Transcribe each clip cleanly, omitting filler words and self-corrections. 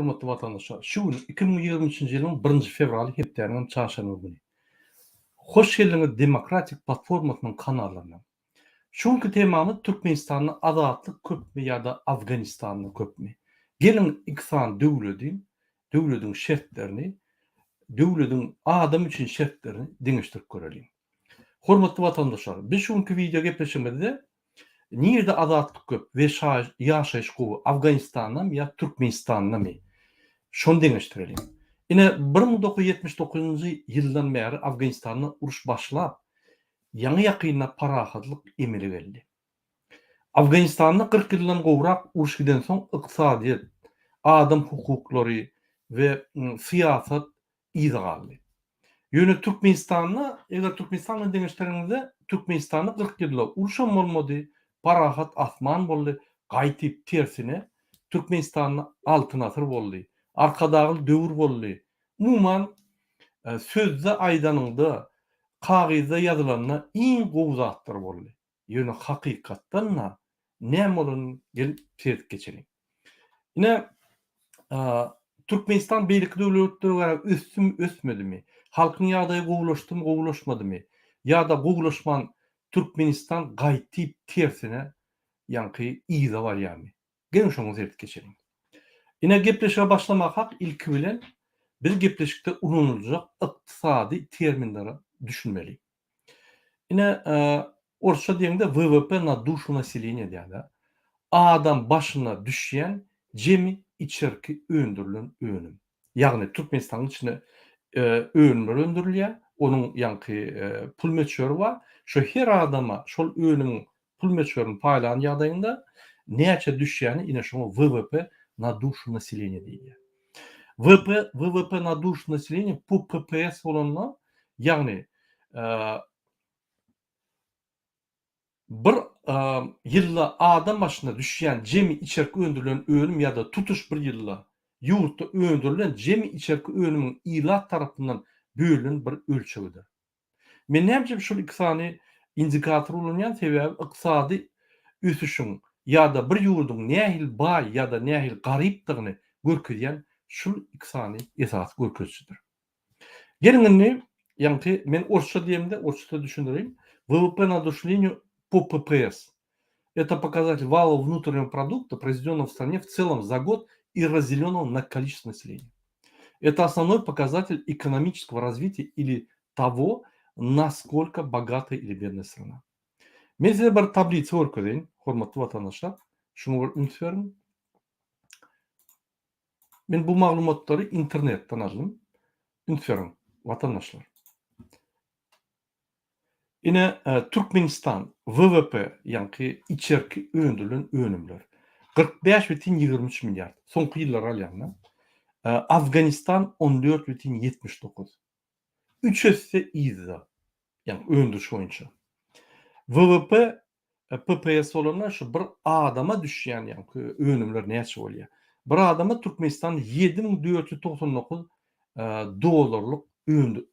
hormatly watandaşlar. Şu gün 2023-nji ýylyň 1 fevraly hepdeniň çarşamba güni. Hoş geldiňiz Demokratik Platformasynyň kanallaryna. Şuňky temamy Türkmenistanyň azatlyk köpmi ýa-da Awganistanyň köpmi? Gelin iksan döwletiň şertlerini, döwletiň adam üçin şertlerini diňişdirip görelim. Hormatly watandaşlar, biz şuňky video gepleşmede nirde azatlyk köp we ýaşaýyş gowy Awganistanyň ýa Türkmenistanyň şonu deňeşdirelim. Ine 1979-njy ýyldan bäri Awganistanyň uruş başlap, ýaňy ýakyna parahatlyk emeli geldi. Awganistanyň 40 ýyldan gowrak uruş giden soň ykdysadyýet, adam hukuklary we siýasat iýde galdy. Ýöne Türkmenistanyň, eger Türkmenistanyň deňeşdirende Türkmenistanyň 40 ýylla uruşam bolmady, parahat asman boldy, gaýtyp tersine Türkmenistanyň altyn asyr boldy. Arkadagy döwür boldy. Umuman sözde aýdanynda, kagyzda ýazylanyna iň gowy zatlar boldy. Ýöne hakykatdan näme bolan gelip sertip geçelim. Ine Türkmenistan beýlik döwletleri ösmedimi? Halkyň ýagdaýy gowulaşdymy, gowulaşmadymy? Ýa-da gowulaşman Türkmenistan gaýtyp tersine ýanky iýde barýarmy? Gelin şoňa sertip geçelim. Ine gepleşe başlamak hak ilki bilen bir gepleşikde ulanyljak ykdysady terminleri düşünmeli. Ine orça diýende WWP na duшу nasilения diýär. Adam başyna düşýän jemi içerki öndürilen önüm. Ýagny Türkmenistanyň içinde önümler öndürilýär. Onuň ýanky pul meçhuri bar. Şo her adama şol önüň pul meçhuryny paýlan ýagdaýynda näçe düşýäni ine şoňa WWP на душу населения diýilýär. WWP на душу населения bu PPS bolanlar, ýagny bir ýylla adam başyna düşýän jemi içerki öndürilen ölüm ýa-da tutuş bir ýylla ýurtda öndürilen jemi içerki ölümüň ilat tarapyndan bölünen bir ölçegidir. Men näme şol ikisany indikator bolanýan sebäbi ykdysady ösüşüň ýa-da bir ýurdun nähil baý ýa-da nähil garypdygyny görkezýän şol ikisany esas görkezçidir. Gelin ýanky men orçça diýemde, orçça düşündireyim. ВВП на душу по ППС. Это показатель валового внутреннего продукта, произведенного в стране в целом за год и разделенного на количество населения. Это основной показатель экономического развития или того, насколько богатая или бедная страна. Men size bir tabliça görkezeyim, hormatly watandaşlar. Şunu unutmayın. Men bu maglumatları internetten aldım. Unutmayın watandaşlar. Ine Türkmenistan WWP ýanky içerki öndürilen önümler 45,23 milyar. Soňky ýyllar alýanlar. Awganistan 14,79. 3 esse iýde. Ýani öndüriş boýunça. WWP PPS olanlar şu bir adama düşýän ýanky önümler näçe bolýar? Bir adama Türkmenistan 7.499 dolarlyk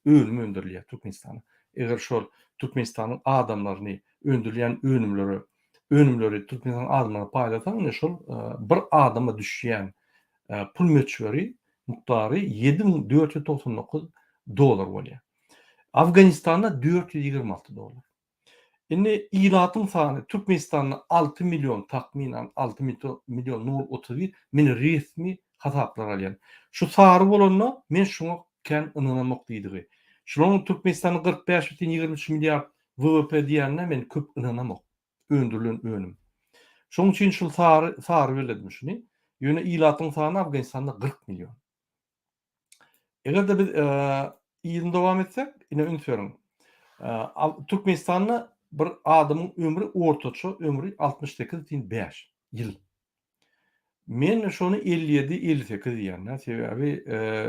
ölüm öndürilýär Türkmenistana. Eger şol Türkmenistanyň adamlaryny öndürilýän önümleri Türkmenistan adamlaryna paýlasaň, şol bir adama düşýän pul meçhuri muktary 7.499 dolar bolýar. Awganistanda 426 dolar. Indi ilatyň sany Türkmenistanyň 6 milyon takminan 6 milyon 031 men resmi hasaplar alýan. Şu sary bolanyna men şoňa kän ynanamak diýdigi. Şoň Türkmenistanyň 45,23 milyar WWP diýende men köp ynanamak. Öndürilen önüm. Şoň üçin şol sary biledim şuny. Ýöne ilatyň sany Awganistanda 40 milyon. Eger de biz ýylyny dowam etsek, ine unutmaýaryn. Türkmenistanyň bir adamyň ömrü ortaça ömrü 68,5 ýyl. Men şonu 57-58 diýenler sebäbi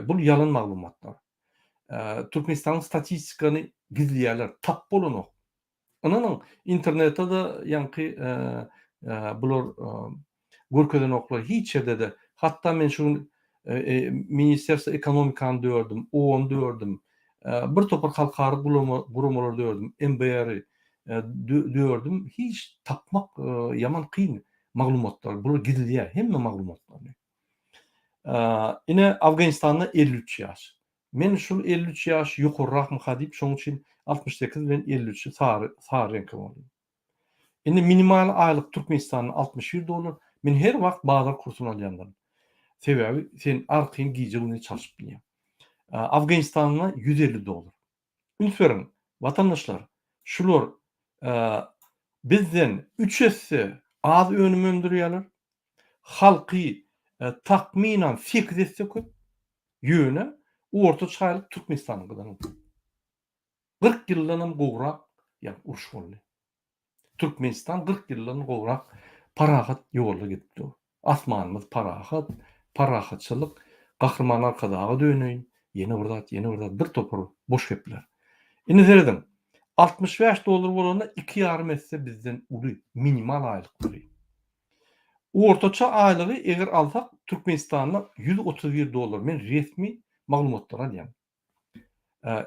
bu ýalan maglumatlar. Türkmenistanyň statistikany gizleýärler, tap bolanok. Anyň internetde de ýanky bular görkezenoklar hiç ýerde de, hatda men şunu Ministersiýa ekonomikany dördüm, OON dördüm, bir topar halkary guramalar dördüm, MBR dördüm, hiç tapmak yaman kyn maglumatlar. Bular gizleýär, hemme maglumatlar. Ine Afganistan'da 53 yaş. Men şol 53 yaş ýokurrak mı hadip, şoň üçin 68 ben 53'ü sary renkli boldum. Ine minimal aylyk Türkmenistanyň $61. Men her wagt bazar kursuna alýandan. Sebebi sen arkyň giýje güni çalyşyp bilýän. Afganistan'a $150. Ünferin vatandaşlar, şular bizden 3 esse az önüm öndürýärler. Halky takminan 8 esse köp ýöne orta çaýlyk Türkmenistanyň gydan. 40 ýyldan gowrak ýa uruş boldy. Türkmenistan 40 ýyldan gowrak parahat ýolda gitdi. Asmanymyz parahatçylyk, gahrman arkadaga döneýin, ýene birdat bir topur boş gepler. Ine seredin $65 bolanda 2,5 esse bizden uly minimal aylyk uly. Ortaça aylygy eger alsak Türkmenistanda $131. Men resmi maglumatlara alýan.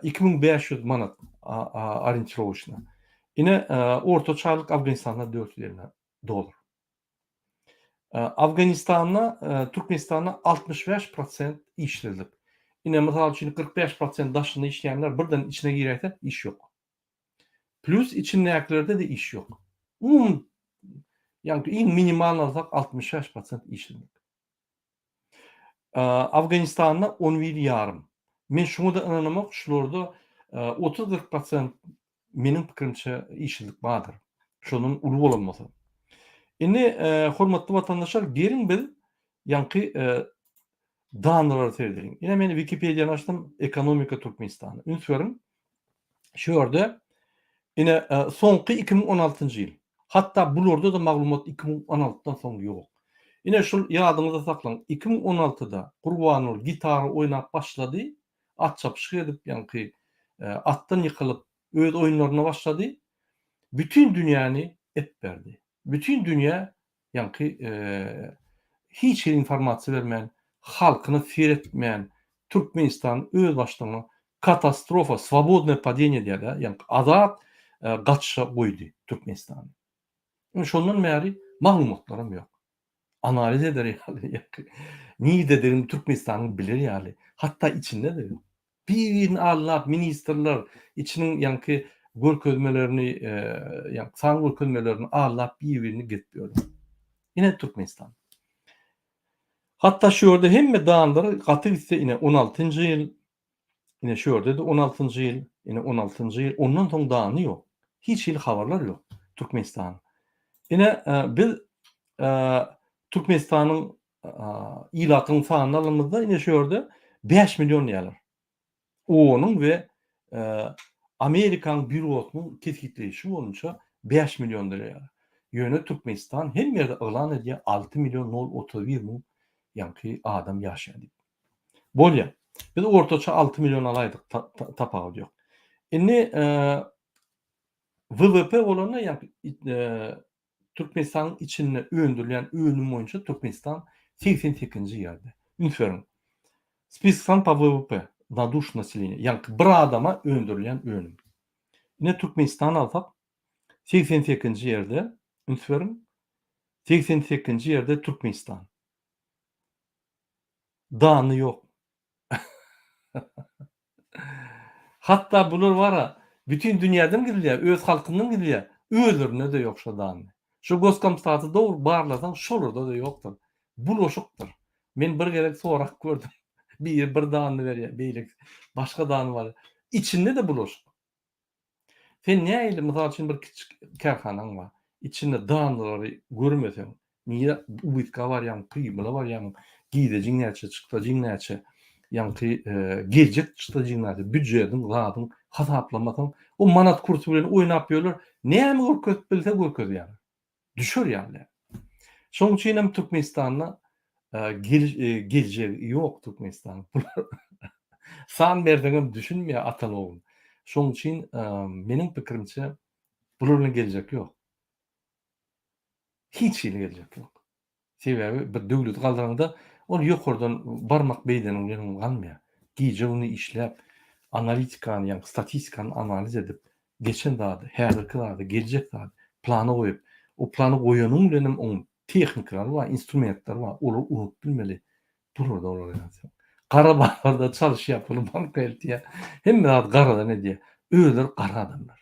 2500 manat orientirovочно. Ine ortaça aylyk Afganistan'da $450. Afganistan'da Türkmenistanda 65% işsizlik. Ine mysal üçin 45% daşyny işleyenler birden içine girerse iş yok. Plus içindäklerde de iş yok. Yani en minimal alsak 65% işsizlik. Afganistan'da 11,5. Men şunu da inanamak, şularda 30-40% menin pikirimçe işsizlik bardyr. Şonun uly bolanmasa. Indi hormatly vatandaşlar, gelin bil ýanky danlary terdirin. Ine men Wikipediýany açdym, ekonomika Türkmenistany. Ünsürim, şu ýerde ine soňky 2016-njy ýyl. Hatda bularda da maglumat 2016-dan soň ýok. Ine şol ýadyňyzda saklaň. 2016-da Gurbanoğlu gitara oýnap başlady, at çapyşyk edip ýanky atdan ýykylyp öz oýunlaryna başlady. Bütün dünýäni et berdi. Bütün dünýä ýanky hiç informasiýa bermän, halkyny seyretmän Türkmenistan öz başlygyna katastrofa, swobodne padение diýerler, ýanky azat gaçşa goýdy Türkmenistan. Şondan bäri maglumatlarym ýok. Analiz eder ýaly. Nide dedim Türkmenistanyň bilir ýaly. Hatta içinde de ýok. Birini allap ministrler içiniň ýanky görkezmelerini ýa saň görkezmelerini allap bir-birini getiriyor. Ine Türkmenistan. Hatta şu ýerde hemme dağandary gaty gitse ine 16-njy ýyl, ine şu ýerde de 16-njy ýyl, ine 16-njy ýyl, ondan soň dağany ýok. Hiç ýyl habarlar ýok Türkmenistan. Ine biz Türkmenistanyň ilatyň sanyny alymyzda ine şu ýerde 5 milyon ýalar. Onuň we Amerikan bürosynyň kesgitleşi bolunça 5 milyon ýalar. Ýöne Türkmenistan hem ýerde elan edýär 6 milyon 031 min ýanky adam ýaşaýar. Bolýa. Biz ortaça 6 milyon alaydyk tapagy ýok. Indi WWP bolanda ýanky Türkmenistan'ın içinde öndürülen öğünüm boyunca Türkmenistan 88-nji ýerde. Ünsürim. Spиссан по ВВП на душу населения. Yani bir adama öndürülen öğünüm. Yine Türkmenistan alsak 88-nji ýerde. Ünsürim. 88-nji ýerde Türkmenistan. Dany ýok. Hatta bular wara bütün dünýäden gidilýär, öz halkyndan gidilýär. Özlerine de ýok şo dany. Şu Goskomstatı da barlasan şolarda da ýokdur. Bulaşykdyr. Men bir gerek sorak gördüm. Bir dany berýär, beýlik başga dany bar. İçinde de bulaşyk. Sen näýle mysal üçin bir kiçik karhanaň bar. İçinde danylary görmeseň, niýe ubytka barýan, kıýmyla barýan, giýdejiň näçe, çykdajiň näçe, ýanky geljek çykdajiň näçe, büdjetiň, gadyň hasaplamasaň, o manat kursy bilen oýnap ýörler. Näme görkezip bilse görkezýär. Düşür ýaly. Şoň üçin hem Türkmenistanyň geljegi ýok Türkmenistan. San berdiňem düşünmeýär atalogum. Şoň üçin meniň pikirimçe bularlyň geljek ýok. Hiç geljek ýok. Sebebi bir döwlet galdyranda ol ýokurdan barmak beýdeniň ýerine galmaýar. Giýjegini işläp, analitikany, ýa statistikany analiz edip, geçen dady, häzirki dady, geljek dady plany goýup, o plany goýanyň bilenem oň tehnikalary bar, instrumentlary bar, olar unutup bilmeli. Burada olur yani. Karabağlar'da çalış yapılı banka eltiye. Hem de Karada ne diye. Öler kara adamlar.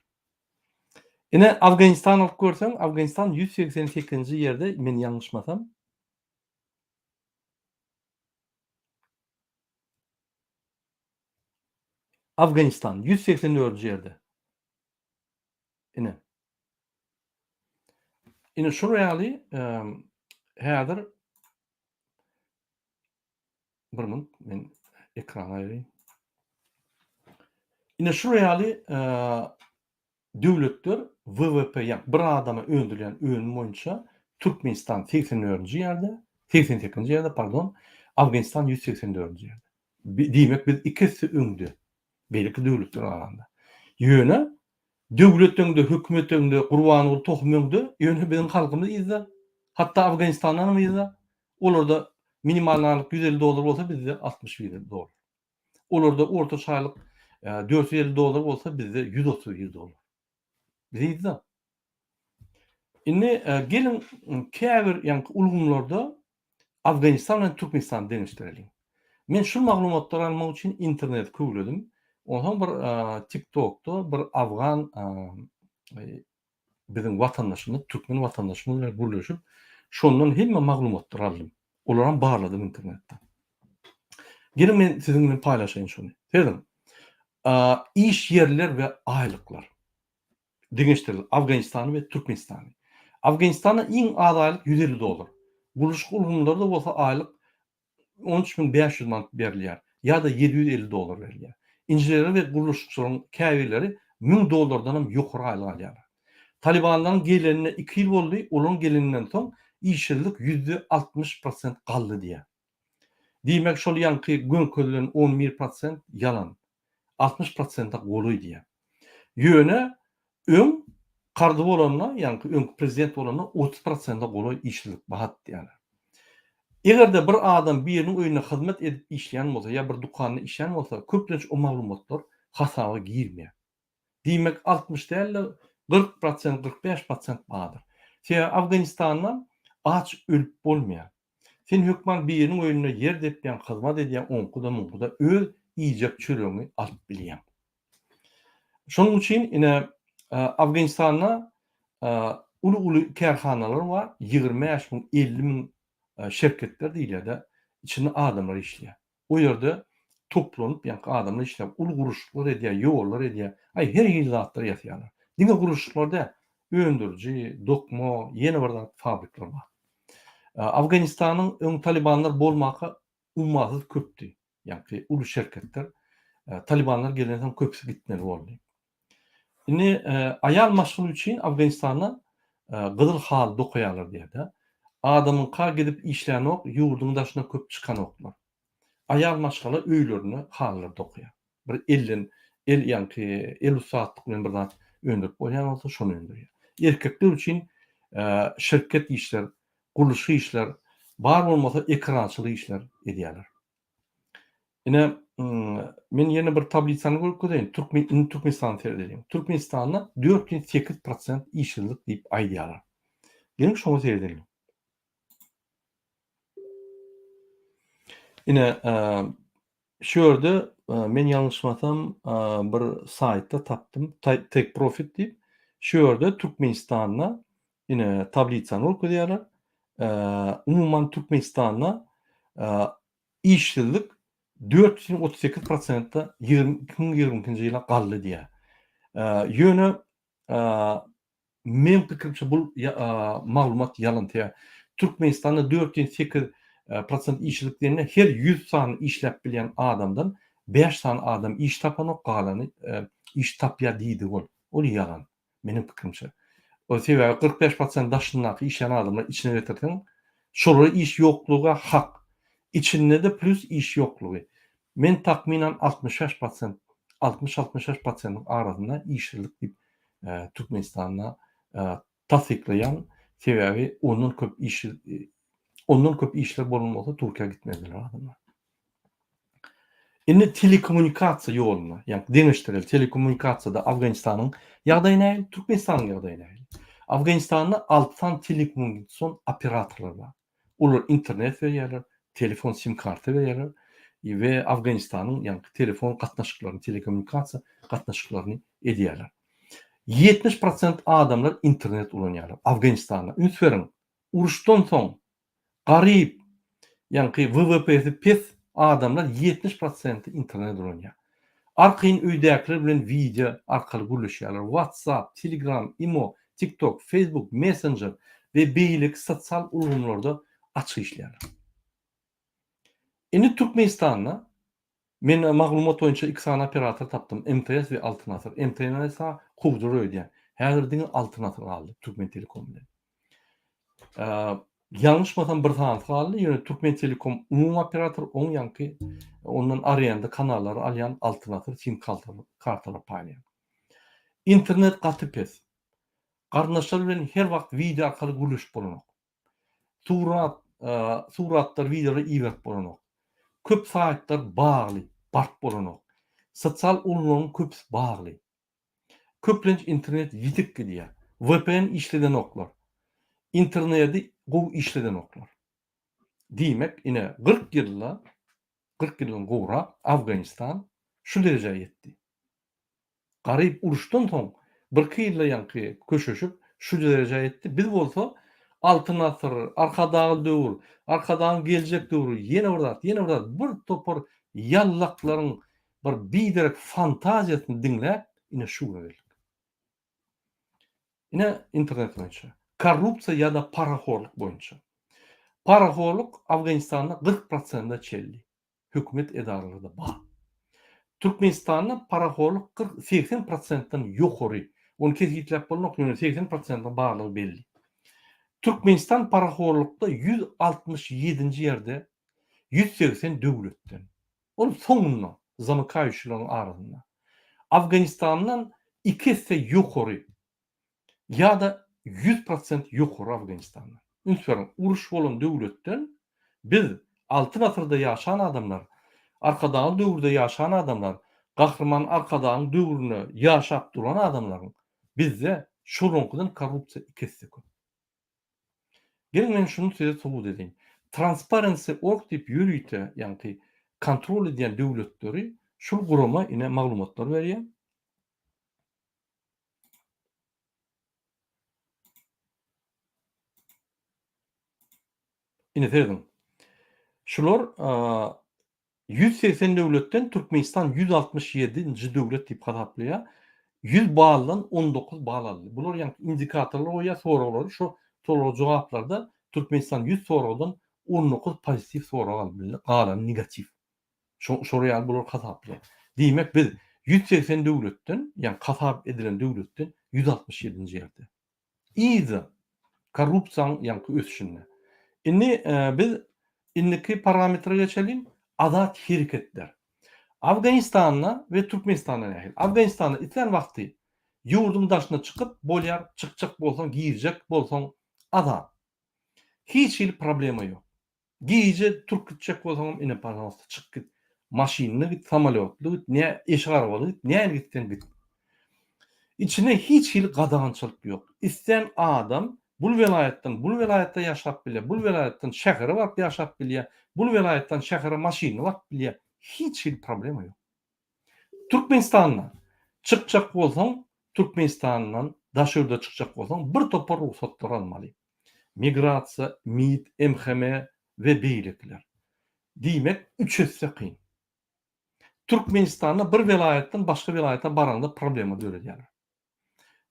Ine Afganistan alıp görsen, Afganistan 188. yerde, men yanlışmasam. Afganistan 184. yerde. Ine. Ine şu reali häzir bir min men ekrana aýyrayım. Ine şu reali döwletler WWP ýa bir adama öldüren öňüm boýunça Türkmenistan 84. ýerde, 88. ýerde pardon, Afganistan 184. ýerde. Diýmek biz ikisi öňde. Belki döwletler arasında. Ýöne döwletdeňde, hökümetdeňde, gurbanyny tohumyňda ýöne bizim halkymyz izle. Hatta Afganistandan izle. Olarda minimal narlyk $150 bolsa bizde $60 Olarda orta çaylyk $450 bolsa bizde $130. Bizi izle. Indi gelin käbir ýa ulgumlarda Afganistan we Türkmenistan deňişdirelim. Men şu maglumatlary almak üçin internet köwledim. Ondan bir TikTok'ta bir Afgan bizim watandaşymyz, Türkmen watandaşymyz bilen gürleşip şondan hemme maglumatlary aldym. Olaram barladym internetden. Gelin men siziň bilen paýlaşaýyn şonu. Dedim, iş yerler we aýlyklar. Deňeşdiril Afganistany we Türkmenistany. Afganistanda iň az aýlyk $150. Guruluşyk ulgumlarda bolsa aýlyk 13.500 manat berilýär. Ya da $750 berilýär. İnjiniýerler we guruluşçylaryň käbirleri $1000'dan hem ýokary aýlyk alýar. Talibanlaryň gelenine 2 ýyl boldy, olaryň geleninden soň işçilik %60% galdy diýär. Diýmek şol ýanky gönkölden 11% ýalan, 60% goly diýär. Ýöne öň kardy bolanlar, ýanky öňkü prezident bolanlar 30% goly işçilik bahat diýär. Egerde bir adam biriniň öýüne hyzmat edip işleýän bolsa, ýa bir dukanda işleýän bolsa, köplenç o maglumatlar hasaба girmeýär. Diýmek 60 däl 40%, 45% bahadyr. Şeýle Afganistandan aç ölüp bolmaýar. Sen hökman biriniň öýüne yer depýän, hyzmat edýän onkuda öz iýjek çöregiňi alyp bilýär. Şonuň üçin ine Afganistanda uly kärhanalar bar, 25.000, 50.000 şirketler diýilýär-de, içinde adamlar işleýär. O ýerde toplanyp, ýa adamlar işläp, uly guruluşlar edýär, ýollar edýär, her ýyl zatlar ýatýarlar. Diňe guruluşlarda öndürji, dokma, ýene bir zat fabrikler bar. Afganistanyň öň talibanlar bolmaka ummasyz köpdi. Ýa-ni uly şirketler talibanlar gelenden köpsi gitmeli boldy. Indi aýal maşguly üçin Afganistanda gyzyl hal dokuýarlar diýär-de. Adamyň ka gidip işlän ok, ýurduň daşyna köp çykan oklar. Aýal maşgala öýlerini hallar dokuýar. Bir el ýanky 50 saatlyk bilen bir zat öndürip bolýan bolsa şonu öndürýär. Erkekler üçin şirket işler, guruluşy işler, bar bolmasa ekrançylyk işler edýärler. Ine men ýene bir tablitsany görkezýän. Türkmenistan terdeliyim. Türkmenistanda 408% işçilik diýip aýdýarlar. Gelin şonu seyredelim. Ine şu ýerde men ýalňyşmasam bir saytda tapdym. Take Profit diýip. Şu ýerde Türkmenistanda ine tablitsany görkezýärler. Umuman Türkmenistanda işçilik 438%-da 2020-nji ýyla galdy diýär. Ýöne men pikirimçe bu maglumat ýalan diýär. Türkmenistanda 408% işçiliklerine her 100 sany işläp bilýän adamdan 5 sany adam iş tapany galany iş tapýar diýdi ol. Ol ýalan meniň pikirimçe. O sebäbi 45% daşyndaky işleýän adamlar içine getirdiň. Şolara iş ýokluga hak. İçinde de plus iş ýoklugy. Men takminan 60-65% arasynda işçilik diýip Türkmenistanda tasdiklayan sebäbi ondan köp işler bolmasa Türkiýe gitmediler adamlar. Indi telekommunikasiýa ýoluna, ýa deňeşdiril telekommunikasiýada Afganistanyň ýagdaýyna näil, Türkmenistanyň ýagdaýyna näil. Afganistanda 6 telekommunikasiýon operatorlary bar. Olar internet berýärler, telefon sim kartı berýärler we Afganistanyň ýa-ni telefon gatnaşyklaryny, telekommunikasiýa gatnaşyklaryny edýärler. 70% adamlar internet ulanýarlar Afganistanda. Ünsberiň uruşdan soň garyp ýa-ni WWP'si pes adamlar 70% internet ulanýar. Arkayn öýdäkiler bilen video arkaly gürleşýärler. WhatsApp, Telegram, Imo, TikTok, Facebook, Messenger we beýlik sosial ulgamlarda açyk işleýärler. Indi Türkmenistanda men maglumat boýunça 2 sany operator tapdym. MTS we Altınasır. MTS esa Kubdur öýdýär. Häzir diňe Altınasır galdy Türkmen Telekom bilen. Ýalňyşmasam bir sany galdy. Ýöne Türkmen Telekom umum operator oň ýanky ondan arýanda kanallary alýan Altınasır sim kartalar paýlaýar. İnternet gaty pes. Garnaşlar bilen her wagt video arkaly gürleşip bolanok. Suratlar, videolar iýip bolanok. Köp saatlar bagly, bart bolanok. Sosial ulgamyň köpüsi bagly. Köplenç internet ýitip gidýär. VPN işleden oklar. İnterneti gowy işleden oklar. Diýmek, ine 40 ýyldan gowra Afganistan şu derejeye ýetdi. Garyp uruşdan soň bir ýylda ýanky köşeşip şu derejeye ýetdi. Biz bolsa Altın asır, arkadagy döwür, arkadan geljek döwür, ýene bir topar ýallaklaryň bir biderek fantaziýasyny diňläp, ine şuga geldik. Ine internet boýunça. Korrupsiýa ýa-da paraxorluk boýunça. Paraxorluk Afganistanda 40% çeldi. Hökümet edarlarında bar. Türkmenistanda paraxorluk 80%-dan ýokary. Onu kesinlikle bolmak 80%-dan barlygy belli. Türkmenistan paraxorlukda 167-nji ýerde 180 döwletden. Onu soňundan Zamykaýşylaryň arasynda. Afganistandan 2 hisse ýokary ýa-da 100% ýokary Afganistandan. Ünsberiň uruş bolan döwletden biz altyn asyrda ýaşaýan adamlar, arkadagy döwürde ýaşaýan adamlar, gahrman arkadagy döwrüne ýaşap duran adamlaryň bizde şolunkydan korrupsiýa 2 hisse köp. Gelin men şunu size sobut edeyim. Transparency.org diýip ýürüýte, ýani kontrol edýän döwletleri şol gurama ine maglumatlar berýär. Ine terdim. Şular 180 döwletden Türkmenistan 167-nji döwlet diýip hesaplanýar. 100 baldan 19 bal aldy. Bular ýani indikatorlar goýýar, soraglary şu soraga jogaplarda Türkmenistan 100 soragdan 19 pozitiv sorag aldy, galan negativ. Şoraýan bular hasaplaýar. Diýmek biz 180 döwletden, ýani hasap edilen döwletden 167-nji ýerde. Iýde korrupsiýaň ýani ösüşinde. Indi biz indiki parametre geçelim. Adat hereketler. Afganistan'la ve Türkmenistan'la nähil. Afganistan'da iten wagty ýurdun daşyna çykyp bolýar, çykjak bolsaň, giýjek bolsaň adam. Hiç hil problema ýok. Giýje türkçek bolsaň ine pazarda çyk git. Maşinly git, samolyotly git, ne eşik arabaly git, näme gitsen git. İçine hiç hil gadagançylyk ýok. İsten adam bul velayetden yaşap bilýär, bul velayetden şähere barp yaşap bilýär, bul velayetden şähere maşyny barp bilýär. Hiç hil problema ýok. Türkmenistan'dan çykjak bolsaň, Türkmenistan'dan daşyrda çykjak bolsaň bir topar ruhsatlar almaly. Migrasiýa, MİT, MHM we beýlikler. Diýmek 3 hisse kyn. Türkmenistan'da bir velayetden başga velayete baranda problema görýärler.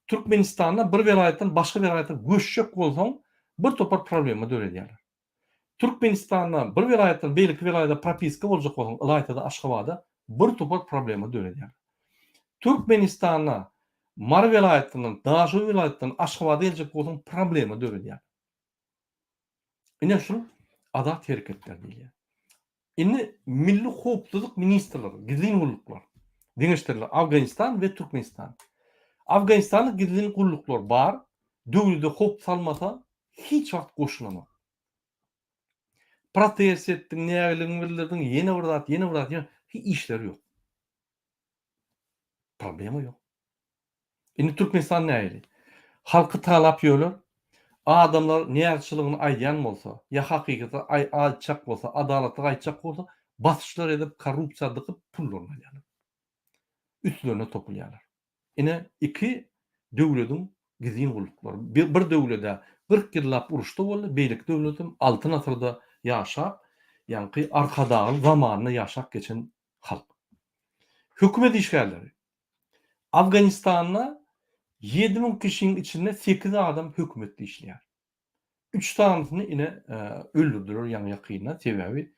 Türkmenistan'da bir velayetden başga velayete göçjek bolsaň bir topar problema görýärler. Türkmenistan'da bir velayetden beýlik velayete propiska boljak bolsaň, Ilaytada, Aşgabatda bir topar problema görýärler. Türkmenistan'a Mar velayetinden, Daşy velayetinden Aşgabatda geljek bolsaň problema görýärler. Ine şu adat hereketler diýilýär. Indi Milli Howpsuzlyk ministrleri, gizlin gulluklar, deňeşdirler Afganistan we Türkmenistan. Afganistan'da gizlin gulluklar bar, döwlete howp salmasa hiç wagt goşulamaz. Protest etdiň, nägiligiň bildirdiň, ýene bir zat, hiç işleri ýok. Problema ýok. Indi Türkmenistan nähili? Halky talap ýöler, adamlar näçiligini aýdýan bolsa, ýa hakykata aýtjak bolsa, adalatly aýtjak bolsa, basışlar edip korrupsiýa dykyp pullaryny alýarlar. Üstlerine topulýarlar. Ine iki döwletiň gizin gullyklary. Bir döwlede 40 ýyllap uruşda boldy, beýlik döwletim altyn asyrda ýaşap, ýani arkadagy zamanyny ýaşap geçen halk. Hökümet işgärleri. Afganistanda 7000 kişinin içinde 8 adam hökümetde işleýär. 3 tanesini ine öldürdüler ýani ýakynda. Sebebi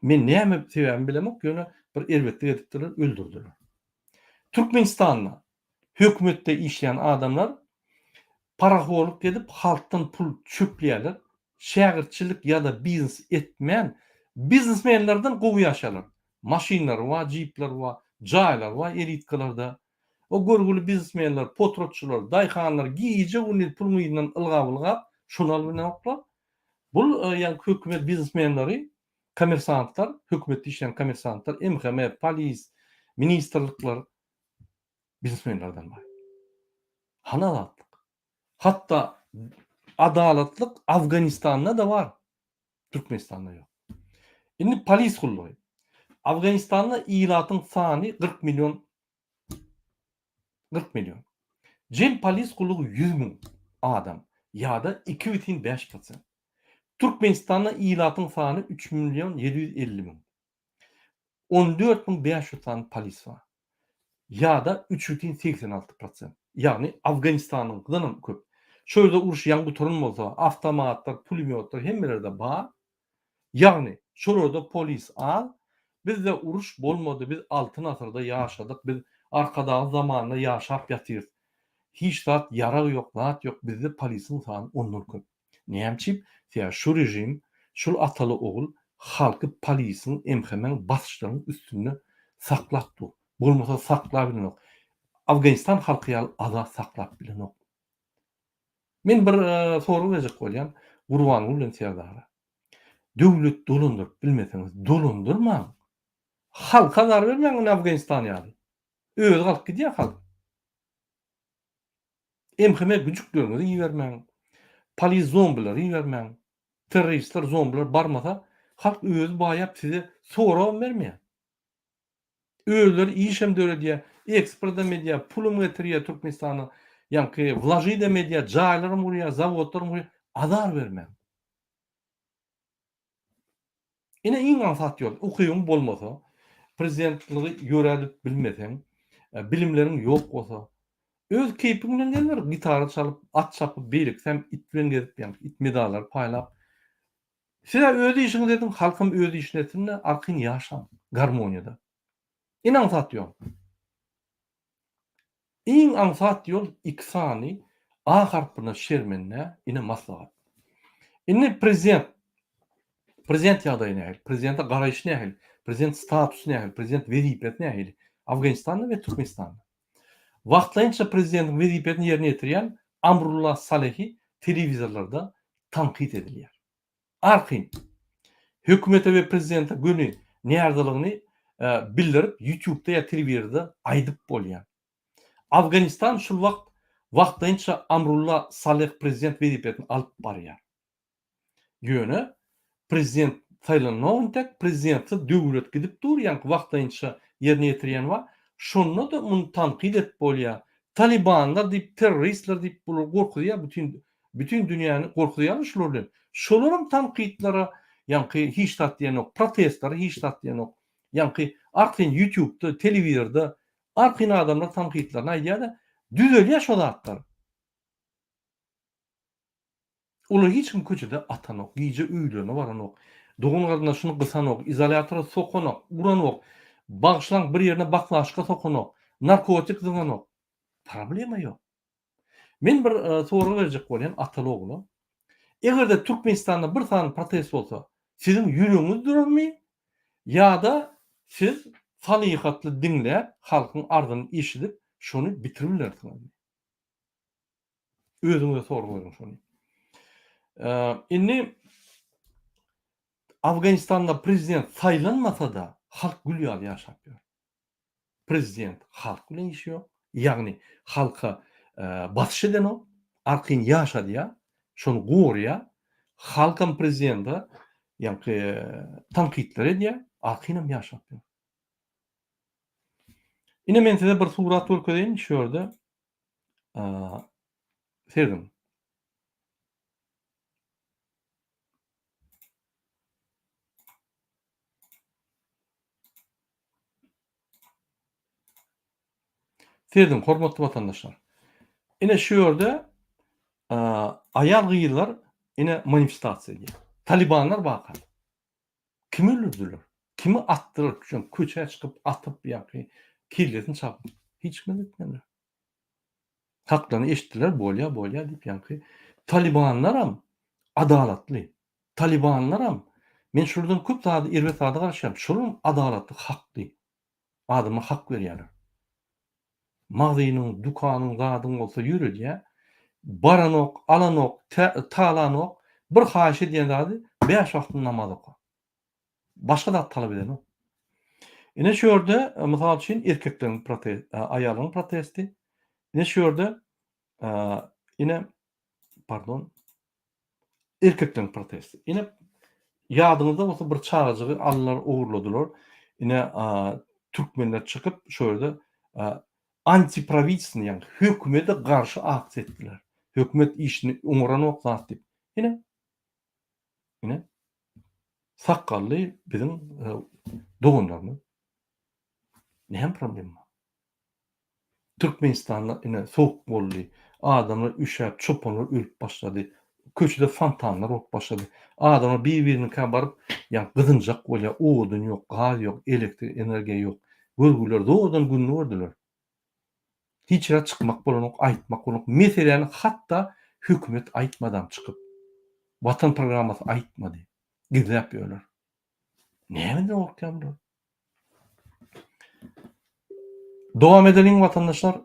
men näme sebäbini bilemok, ýöne bir elbetde edipdiler, öldürdüler. Türkmenistanda hökümetde işleyen adamlar paraxorluk gedip halktan pul çöplýärler. Şägirtçilik ýa-da biznes etmeýän biznesmenlerden gowy ýaşarlar. Maşinlar wa, jeepler wa, jaýlar wa, elitkalarda. O görgüli biznesmenler, potrotçular, daýhanlar giýije ony pul myýyndan ylgap şonal bilen oklar. Bul ýani hökümet biznesmenleri, kommersantlar, hökümetde işleyen kommersantlar, MHM, polis, ministrlikler biznesmenlerden var. Hanalatlyk. Hatta adalatlyk Afganistanda da var. Türkmenistanda ýok. Indi polis gullugy. Afganistanda ýylatyň sany 40 milyon. 40 milyon. Jem polis gullugy 100 000 adam ýa-da 2,5%. Türkmenistanda ýylatyň sany 3 milyon 750 000. 14.500 tane polis var. Ýa-da 3,86%. Ýagny Afganistanyň gydanam köp. Şöyle uruş ýangy turun bolsa, awtomatlar, pulemyotlar hemmelerde bar. Ýagny şurada polis al, bizde uruş bolmady, biz altyn asyrda ýaşadyk, biz arkadaky zamanda ýaşap ýatyr. Hiç zat ýarag ýok, zat ýok, bizde polisiň sany ondan köp. Näçip? Ýa şu rejim, şol ataly ogul halky polisiň MHM basışlarynyň üstünde saklapdy. Bolmasa saklap bilenok. Afganistan halky ýaly azat saklap bilenok. Men bir soru berjek bolýan, Gurban bilen serdara. Döwlet dolandyr, bilmeseňiz dolandyrmaň. Halka zarar bermeň Afganistan ýaly. Öz halk gidýär halk. MHM güjüklerini ýibermeň. Polis zombileri ýibermeň. Terroristler, zombiler barmasa halk öz baýap size soram bermeýär. Öýler işem döredýär, eksport edýär, pulum getirýär Türkmenistana, ýani wlażyć edýär, jaýlarym urýar, zawodlarym urýar, azar bermeň. Ine iň ansat ýol, ukyň bolmasa, prezidentligi ýöredip bilmeseň, bilimleriň ýok bolsa, öz keypiň bilen gelir, gitara çalyp, at çapyp, beýleksem it bilen gezip, ýani it medallar paýlap. Siz öz işiňiz edin, halkym öz işini etsin, arkyň ýaşam, garmoniýada. Ine ansat ýol. Iň ansat ýol iksany A harpyna şermenine ine maslahat. Ine prezident ýagdaýy nähili, prezidente garaýyş nähili, prezident statusy nähili, prezident wezipet nähili Afganistanda we Türkmenistanda. Wagtlaýynça prezidentiň wezipetini ýerine ýetirýän Amrullah Salehi telewizorlarda tanqid edilýär. Arkyň hökümete we prezidente göni näärdiligini bildirip YouTube'da ýa telewizorda aýdyp bolýar. Afganistan şol wagtlaýynça Amrullah Saleh prezident wezipetini alyp barýar. Ýöne prezident saýlanmagyň prezidenti döwlet gidip dur, ýani wagtlaýynça ýerine ýetirýän we şonda da muny tanqid edip bolýar. Talibanlar diýip, terroristler diýip bular gorkudýar, bütün dünýäni gorkudýar şolar. Şolaryň tanqidlere, ýani hiç tat diýenok, protestlere hiç tat diýenok. Ýani arkyň YouTube'da, telewizorda arkyň adamlar tanqidlerini aýdýar, düzelýär şo zatlar. Olar hiç kim köçede atanok, giýje öýlerine baranok, dogun gardaşyny gysanok, izolatora sokanok, uranok, bagşlaň bir ýerine baklaşyka sokanok, narkotik zyganok. Problema ýok. Men bir soru berjek bolýan ataly oglu. Egerde Türkmenistanda bir tane protest bolsa, siziň ýüregiňiz durarmy? Ýa-da siz salyhatly diňläp, halkyň ardyny eşidip, şonu bitirmelersiňiz. Özüňize soru berýän şonu. Indi Afganistanda prezident saýlanmasa da halk gülýär ýaşapýar. Prezident halk bilen işiyor. Ýagny halka basyş eden o, arkyň ýaşadýar. Şonu gorýa, halkam prezidenta ýa-ni tankitler edýär, akynam ýaşap. Ine men size bir surat görkezeyim şu ýerde. Sevdim. Sevdim, hormatly watandaşlar. Ine şu ýerde aýal gyýylar ine manifestasiýa edýär. Talibanlar bakar. Kim öldürdüler? Kimi attırıp köçe çıkıp atıp ýa-ni killetin çapyp hiç kim etmediler. Haklaryny eşitdiler, bolýa diýip ýa-ni Talibanlaram adalatly. Talibanlaram men şuradan köp zady erwet zady garaşýarym. Şolum adalatly, hakly. Adama hak berýärler. Magzynyň, dukanyň, zadyň bolsa ýürelýär. Baranok, alanok, talanok bir haýyş edýän zady 5 wagty namaz okar. Başga da talap eden o. Ine şu ýerde mysal üçin erkekleriň aýalyň protesti. Ine şu ýerde ine pardon erkekleriň protesti. Ine ýadyňyzda bolsa bir çağıjygy allar owurladylar. Ine türkmenler çykyp şu ýerde antipravительsini ýa-ni hökümete garşy aksiýa etdiler. Hökümet işini oňuran zat diýip. Ine sakally bizim dogunlarymyz. Näme problem bar? Türkmenistanda ine sowuk boldy. Adamlar üşäp, çopanyr ölüp başlady. Köçede fontanlar olup başlady. Adamlar bir-birini baryp, ýa gydynjak bolýar, odun ýok, gaz ýok, elektrik energiýa ýok. Görgüler dodan günni gördüler. Hiç ýere çykmak bolanok, aýtmak bolanok. Meseleni hatda hökümet aýtmadan çykyp, Watan programmasy aýtmady. Gizläp ýörler. Näme okýanlar? Dowam edelim watandaşlar,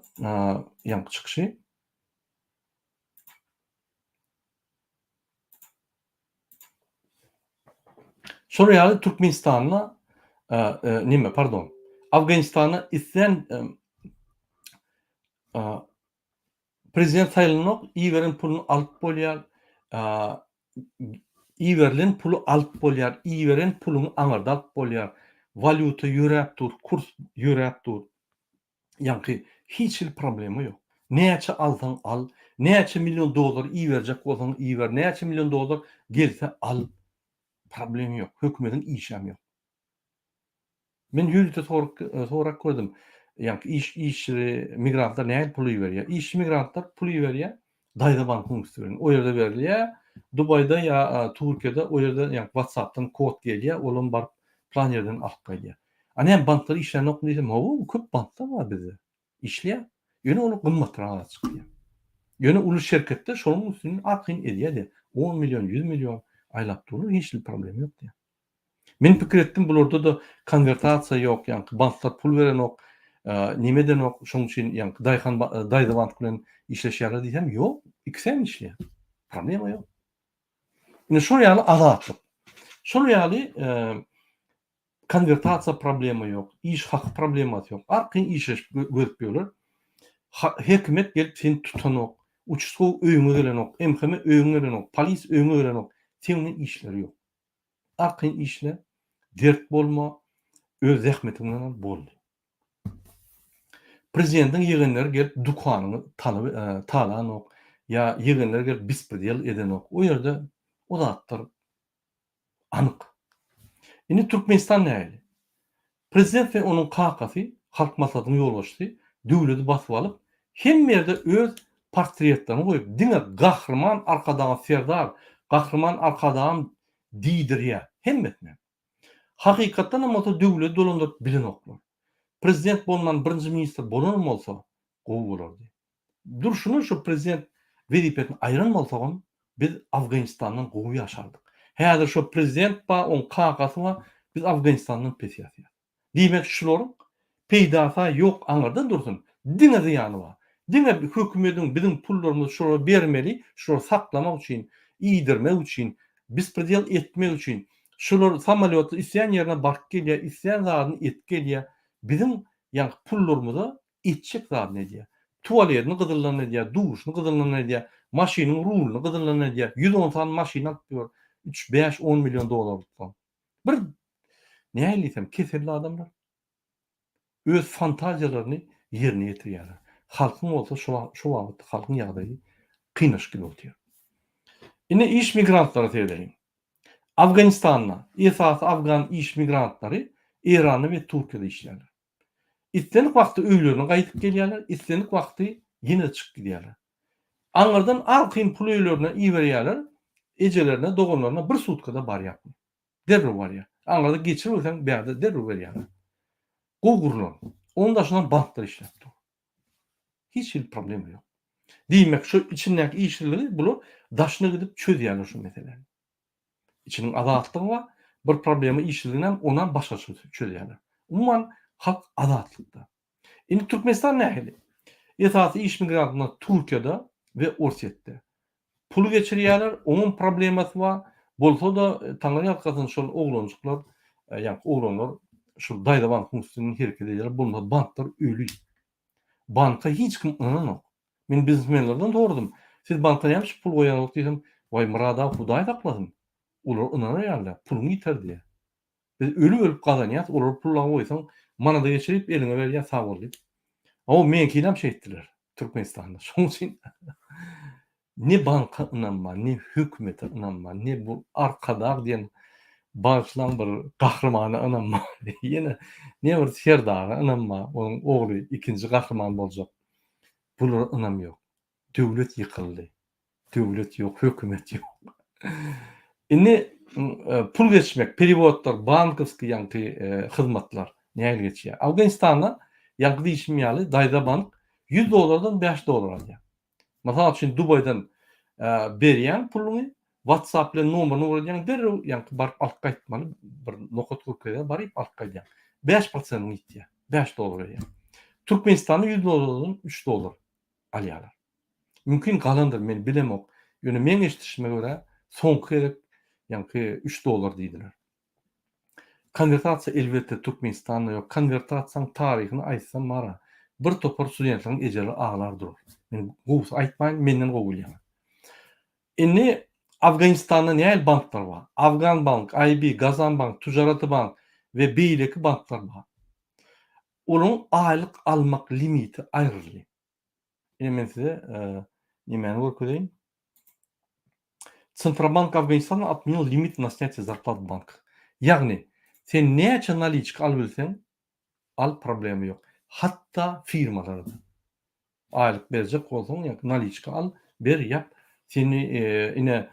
ýa-ni çykyşy. Şol Türkmenistanyna nime pardon. Awganistana islen prezident saýlanok iýeren puluny alyp bolýar. Iýerilen pulu alyp bolýar, iýeren puluny aňarda alyp bolýar. Valuta ýöräp dur, kurs ýöräp dur. Ýa-ni hiç bir problemi ýok. Näçe alsaň al, näçe milyon dollar iýerjek bolsaň iýer, näçe milyon dollar gelse al. Problemi ýok. Hökümetiň işem ýok. Men ýürüte sorak gördüm. Ýa-ni işçi migrantlar näme pul berýär? İşçi migrantlar pul berýär. Daýda bank funksiýasy. O ýerde berilýär. Dubayda ýa Türkiýede o ýerde ýa WhatsApp'tan kod gelýär, olam baryp plan ýerden alyp gelýär. Anam banklar işlenok diýsem, "O, köp banklar bar bizde." İşleýär. Ýöne onu gymmatraga çykýar. Ýöne uly şirketde şonuň üstüne akyn edýär. 10 milyon, 100 milyon aylap durur, hiç bir problem ýok diýär. Men pikir etdim, bularda da konvertasiýa ýok, ýa-ni banklar pul beren ok, nimeden ok, şoň üçin ýa-ni daýda bank bilen işleşýärler diýsem, ýok, ikisem işleýär. Problema ýok. Ine şol ýaly azatlyk. Şol ýaly konvertasiýa problemi ýok, iş hak problemasy ýok. Arky işleş görüp ýöler. Hökümet gelip seni tutanok, uçuşgow öýüňe gelenok, MHM öýüňe gelenok, polis öýüňe gelenok, senin işleri ýok. Arky işle dert bolma, öz zähmetiňden boldy. Prezidentiň ýegenleri gelip dukanyny talanok, ýa ýegenleri gelip bispredel edenok. O ýerde o zatlar anyk. Indi Türkmenistan näli? Prezident we onuň kakasy halk maslahatyny ýolbaşdy, döwleti basyp alyp, hemme ýerde öz portretlerini goýup, diňe gahrman arkadaň serdar, gahrman arkadaň diýdirýär. Hemmetme. Hakykatdan ama döwlet dolandyryp bilen oklar. Prezident bolman birinji ministr bolan bolsa, gowy bolardy. Durşuny şu prezident welipetini aýran bolsagam, biz Awganistandan gowy ýaşardyk. Häzir şu prezident ba oň kakasy ba biz Awganistandan pes ýaşaýar. Diýmek şularyň peýdasy ýok aňardan dursun. Diňe zyany bar. Diňe hökümetiň bizim pullarymyzy şolara bermeli, şolara saklamak üçin, iýdirmek üçin, bispredel etmek üçin, şolar samolýoty isleýän ýerine baryp gelýär, isleýän zadyny etip gelýär. Bizim ýa pullarymyzy etjek zady edýär. tuvaletini gıdırlan edýär, duşuny gıdırlan edýär, maşynyň ruluny gıdırlan edýär. 110 tane maşyna alyp 3-5-10 milyon dolar tutýar. Bir näme diýsem, keselli adamlar öz fantaziýalaryny ýerine ýetirýärler. Halkyň bolsa şu wagt halkyň ýagdaýy kynnaş gibi bolýar. Ine iş migrantlara teýleýin. Afganistan'a, esas Afgan iş migrantları İran'ı ve Türkiye'de işlerler. İstenik vakti öýlerine gaýtyp gelýärler, istenik vakti ýene çykyp gidýärler. Aňardan alkyn pul öýlerine iýberýärler, ejelerine, doganlaryna bir sutkada bar ýapmy. Derre barýar. Aňarda geçirýärsen bäde derre berýärler. Gogurlar. Onda şundan banklar işläp dur. Hiç bir problem ýok. Diýmek şu içindäki işleri bular daşyna gidip çözýärler şu meseleni. İçinin adatlığı var. Bir problemi işlediğinden ondan başka çözüyorlar. Umuman halk adatlıkta. Şimdi Türkmenistan nähili? Esası iş migrantına Türkiye'de ve Orset'te. Pulu geçiriyorlar. Onun probleması var. Bolsa da Tanrı yakasın şu oğlancıklar, yani oğlanlar şu dayda bankın üstünün hareket ediyorlar. Bunlar banklar ölü. Banka hiç kim inanmıyor. Ben biznesmenlerden doğurdum. Siz banka yapmış pul koyan dedim. Vay murada Huday takladım. Olar inanýarlar, puluny ýiterdi. Biz ölüp gazanýas, olar pullagy goýsaň, mana da geçirip eline berýär sag bol diýip. O meňkilem şey etdiler Türkmenistanda. Şoň üçin ne banka inanma, ne hökümete inanma, ne bu arkadaq diýen başlan bir gahrymana inanma. Ýene ne bir serdaga inanma, onuň ogly ikinji gahrman boljak. Bular inanmıyor. Döwlet ýykyldy. Döwlet ýok, hökümet ýok. Inni pul geçmek, perevotlar, bankovski ýa-ni hyzmatlar näme geçýär? Afganistanda ýa-ni işim ýaly Dayda bank $100 5 dolar alýar. Masal üçin Dubaydan berýän puluny WhatsApp bilen nomeryny urýan derrew ýa-ni baryp alyp gaýtmaly, bir nokat gurkada baryp alyp gaýdýar. 5% gitýär. 5 dolar ýa. Türkmenistanda $100 3 dolar alýarlar. Mümkin galandyr, men bilemok. Ýöne men eşitişime görä soňky gerek ýa-ni 3 dolar diýdiler. Konvertasiýa elbetde Türkmenistanda ýok. Konvertasiýaň taryhyny aýtsam mara. Bir topar studentlaryň ejeli aglar durar. Men gowy aýtmaýyn, menden gowulýar. Inni Afganistanda näme banklar bar? Afgan bank, IB, Gazan bank, Tujarat bank we beýleki banklar bar. Onuň aýlyk almak limiti aýryldy. Ine men size nimeni görkezeyim. Центробанк Афганистана atmıyor limit на снятие зарплат банk. Yani sen näçe naliçka al bilsen al problemi yok. Hatta firmalarda. Aylık verecek olsan ya naliçka al ber yap. Seni ine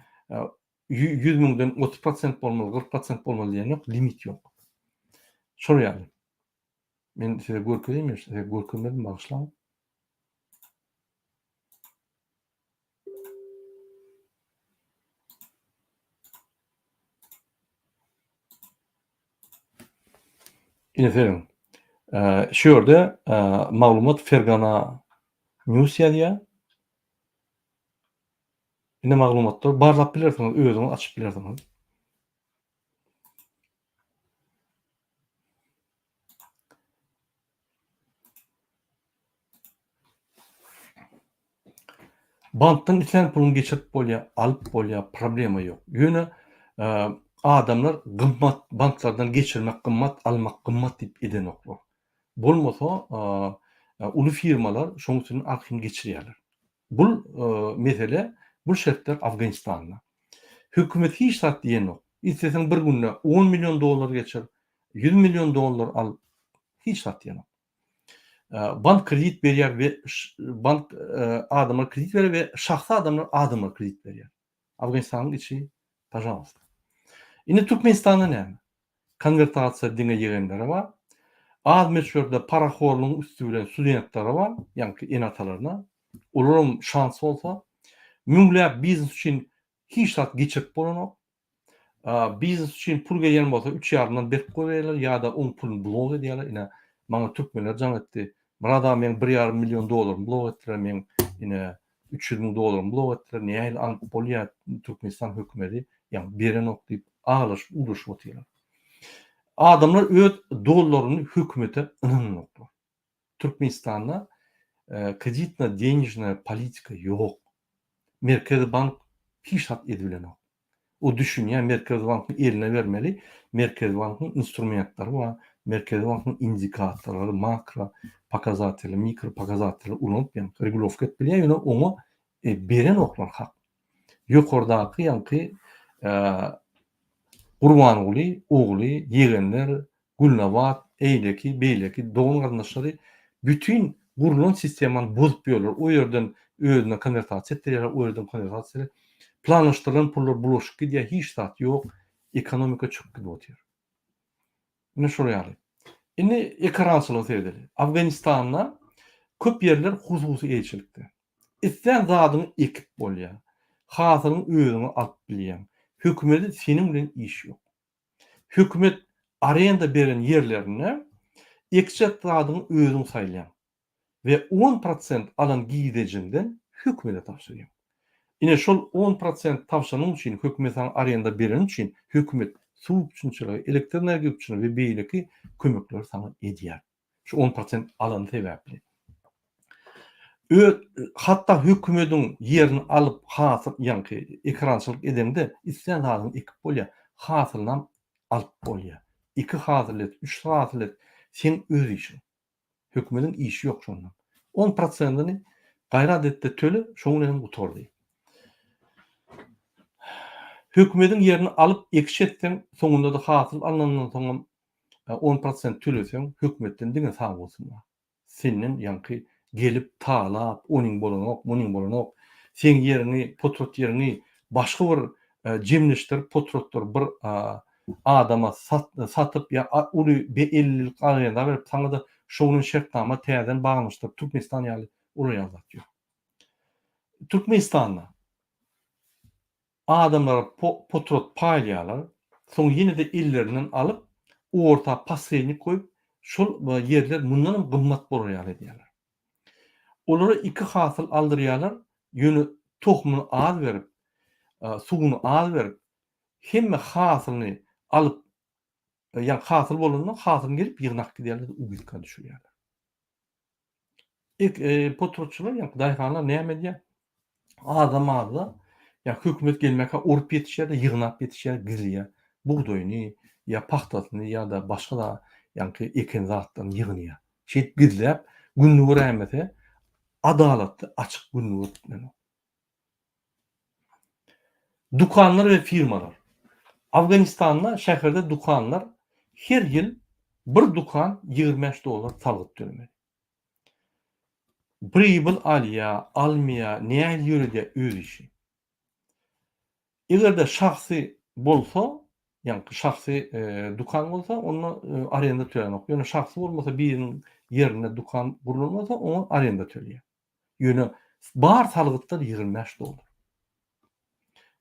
100 miňden 30% bolmaly, 40% bolmaly diýen yok, limit yok. Şol ýaly. Men size görkezeyim, size görkezmedim bagşlaň. Efendim, şu yerde maglumat Fergana News ýazýar. Ine maglumatlar barlap bilersiňiz, özüňiz açyp bilersiňiz. Bankdan isen pulun geçirip bolýar, alyp bolýar, problema ýok. Ýöne adamlar gymmat banklardan geçirmek gymmat, almak gymmat diýip eden oklar. Bolmasa uly firmalar şoň üçin arqym geçirýärler. Bul mesele, bu şertler Afganistanda. Hökümet hiç tat diýen ok. İstesen bir günde 10 milyon dolar geçir, 100 milyon dolar al, hiç tat diýen ok. Bank kredit berýär we bank adamlar kredit berýär we şahsy adamlar kredit berýär. Afganistanyň içi, pожалуйста. Ine Türkmenistanda näme? Konvertasiýa diňe ýegenleri bar. Az meşhurda paraxorluğun üstü bilen studentler bar, ýa-ni enatalaryna. Olaryň şansy bolsa, müňläp biznes üçin hiç tat geçirip bolanok. Biznes üçin pul gelýän bolsa 3,5-dan berip goýarlar ýa-da oň puluny blok edýärler. Ine maňa türkmenler jaň etdi. Burada men 1,5 milyon dolar blok etdiler, men ine 300 000 dolar blok etdiler. Näme alyp bolýar Türkmenistan hökümeti, ýa-ni beren ok diýip ağlaş, uruş otýarlar. Adamlar öz dollaryny hökümete inanmoklar. Türkmenistanda kreditno-денежная politika yok. Merkez Bank hiç hat edilen yok. O düşünýär Merkez Bank'ın eline vermeli. Merkez Bank'ın instrumentleri var. Merkez Bank'ın indikatorları, makro pokazateleri, mikro pokazateleri unutmayan, regulovka etmeli. Yani onu beren oklar hak. Yukarıdaki yankı Gurbanuly, Ogly, Yegenler, Gulnabat, Eyleki, Beyleki, Doğun gardaşlary bütün gurulan sistemany bozup ýörler. O ýerden özüne konvertasiýa etdirýär, o ýerden konvertasiýa planlaşdyrylan pullar bulaşyk gidýär, hiç zat ýok, ekonomika çöküp gidýär. Ne şol ýaly. Indi ekrançylyk serdeli. Afganistanda köp yerler hususy elçilikde. Islen zadyny ekip bolýar. Hasyryň özüňi alyp bilýär. Hökümeti senin bilen iş ýok. Hökümet arenda beren yerlerine eksik zadyny özüň saýlaýar ve 10% alan giýdejinden hökümete tapşyrýar. Ine şol 10% tapşanyň üçin hökümetin arenda beren üçin hökümet suw üçinçiligi, elektr energiýa üçin we beýleki kömekler sana edýär. Şu 10% alan sebäpli. Hatta hökümetiň yerini alyp hasy ýa-ni ekrançylyk edende islen zadyny ekip bolýar. Hasyldan alyp bolýar. 2 hasyrlet, 3 hasyrlet sen öz işin. Hökümetin işi ýok şondan. 10%'ını gayrat etde töle şoň bilen gutardy. Hökümetin yerini alyp ekşetden soňunda da hasyl alnandan soň 10% töleseň hökümetden diňe sag bolsun. Senden ýa-ni gelip talap, onuň bolanok, munyň bolanok, sen yerini, potrot yerini başga bir jemleşdirip potrotlar bir adama satyp ya uly 50'lik arenda berip saňa da şoňun şertnama täzen baglanýar. Türkmenistan ýaly uly ýazatýar. Türkmenistanda adamlar potrot paýlaýarlar, soň ýene-de illerinden alyp orta passyny koýup şol yerler mundan gymmat bolýar diýerler. Olara 2 hasyl aldyrýarlar, ýöne tohmuny az berip, suwuny az berip, hemme hasylyny alyp, ýa hasyl bolanyň hasylyny gelip ýygnak gidýärler, ubitga düşürýärler. Potrotçular ýa daýhanlar näme diýär? Adam azda ýa hökümet gelmekä urup ýetişýär, ýygnap ýetişýär, gizliýär. Buğdoýny ýa paxtasyny ýa da başga da ýa-ni eken zatlaryny ýygnýar. Şeýip gizläp günlügi rahmete adalatly açyk günlügi tutmaly. Dukanlar ve firmalar. Afganistanda şäherde dukanlar her ýyl bir dukan $25 salgyk tölemeli. Pribil alýa, almaya, näme ýöre öz işi. Egerde şahsy bolsa, ýa-ni şahsy dukan bolsa, onu arenda tölenok. Ýöne şahsy bolmasa biriniň yerine dukan gurulmasa, onu arenda töleýär. Ýöne bar salgyklar $25.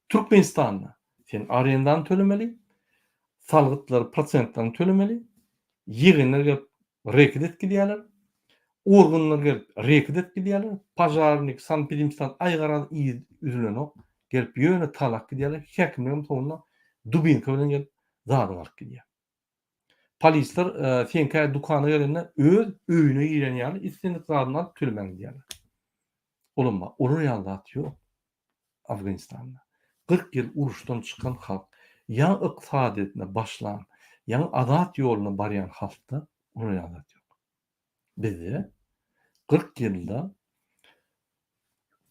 Türkmenistanda sen arendan tölemeli, salgyklar prosentdan tölemeli, ýygynar gelip reket gidýärler, organlar gelip reket gidýärler, pajarnik, sanpedimstan aýgara üzülenok, gelip ýöne talak gidýärler, häkimler soňunda dubinka bilen gelip zadyny alyp gidýär. Polisler senkä dukana gelende öz öýüne girenýär, islenip zadyny alyp tölemäň diýärler. Olamma, olur ýaldat ýok Afganistanda. 40 ýyl uruşdan çykan halk, ýa ykdysadetine başlan, ýa adat ýoluna barýan halkda olur ýaldat ýok. Bizde 40 ýylda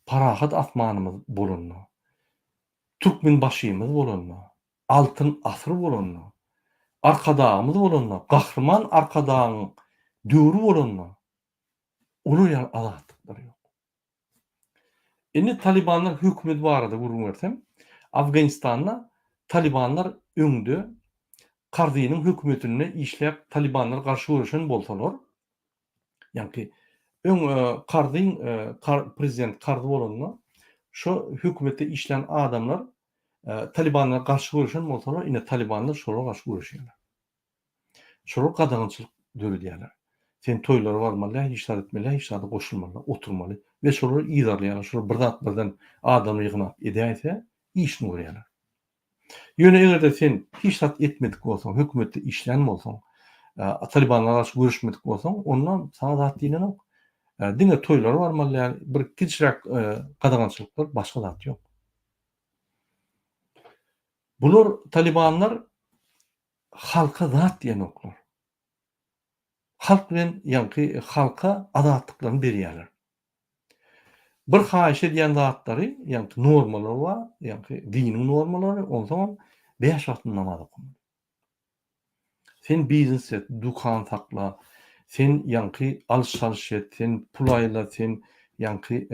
parahat asmanymyz bolandy. Türkmen başymyz bolandy. Altyn asyr bolandy. Arkadağımız bolandy. Gahrman arkadagyň döwri bolandy. Olur ýaldatlar ýok. Indi Talibanlar hökümeti barada gurgun versem, Afganistanda Talibanlar öňde Karzynyň hökümetine işläp Talibanlar garşy görüşen bolsalar, ýa-ni Karzyn prezident Karzı bolanlar, şo hökümette işlen adamlar Talibanlar garşy görüşen bolsalar, ine Talibanlar şolara garşy görüşýärler. Şolar gadagynçylyk döredýärler. Sen toýlara barmaly, işler etmeli, işlerde goşulmaly, oturmaly we şolar iýdarlaýarlar. Şolar birden adamy ýygnap edýärse, işini görýärler. Ýöne egerde sen hiç zat etmedik bolsaň, hökümetde işlän bolsaň, Talibanlar garşy görüşmedik bolsaň, ondan sana zat diýilen ok. Diňe toýlary barmaly ýaly bir kiçirak gadagançylyklar başga zat ýok. Bular Talibanlar halka zat diýen oklar. Halk bilen ýa-ni halka adatlyklaryny berýärler. Bir haýyş edýän zatlary, ýa-ni normalary bar, ýa-ni diniň normalary, o zaman 5 wagt namaz okumaly. Sen biznes et, dukan sakla, sen ýa-ni alış-salyş et, sen pul aýla, sen ýa-ni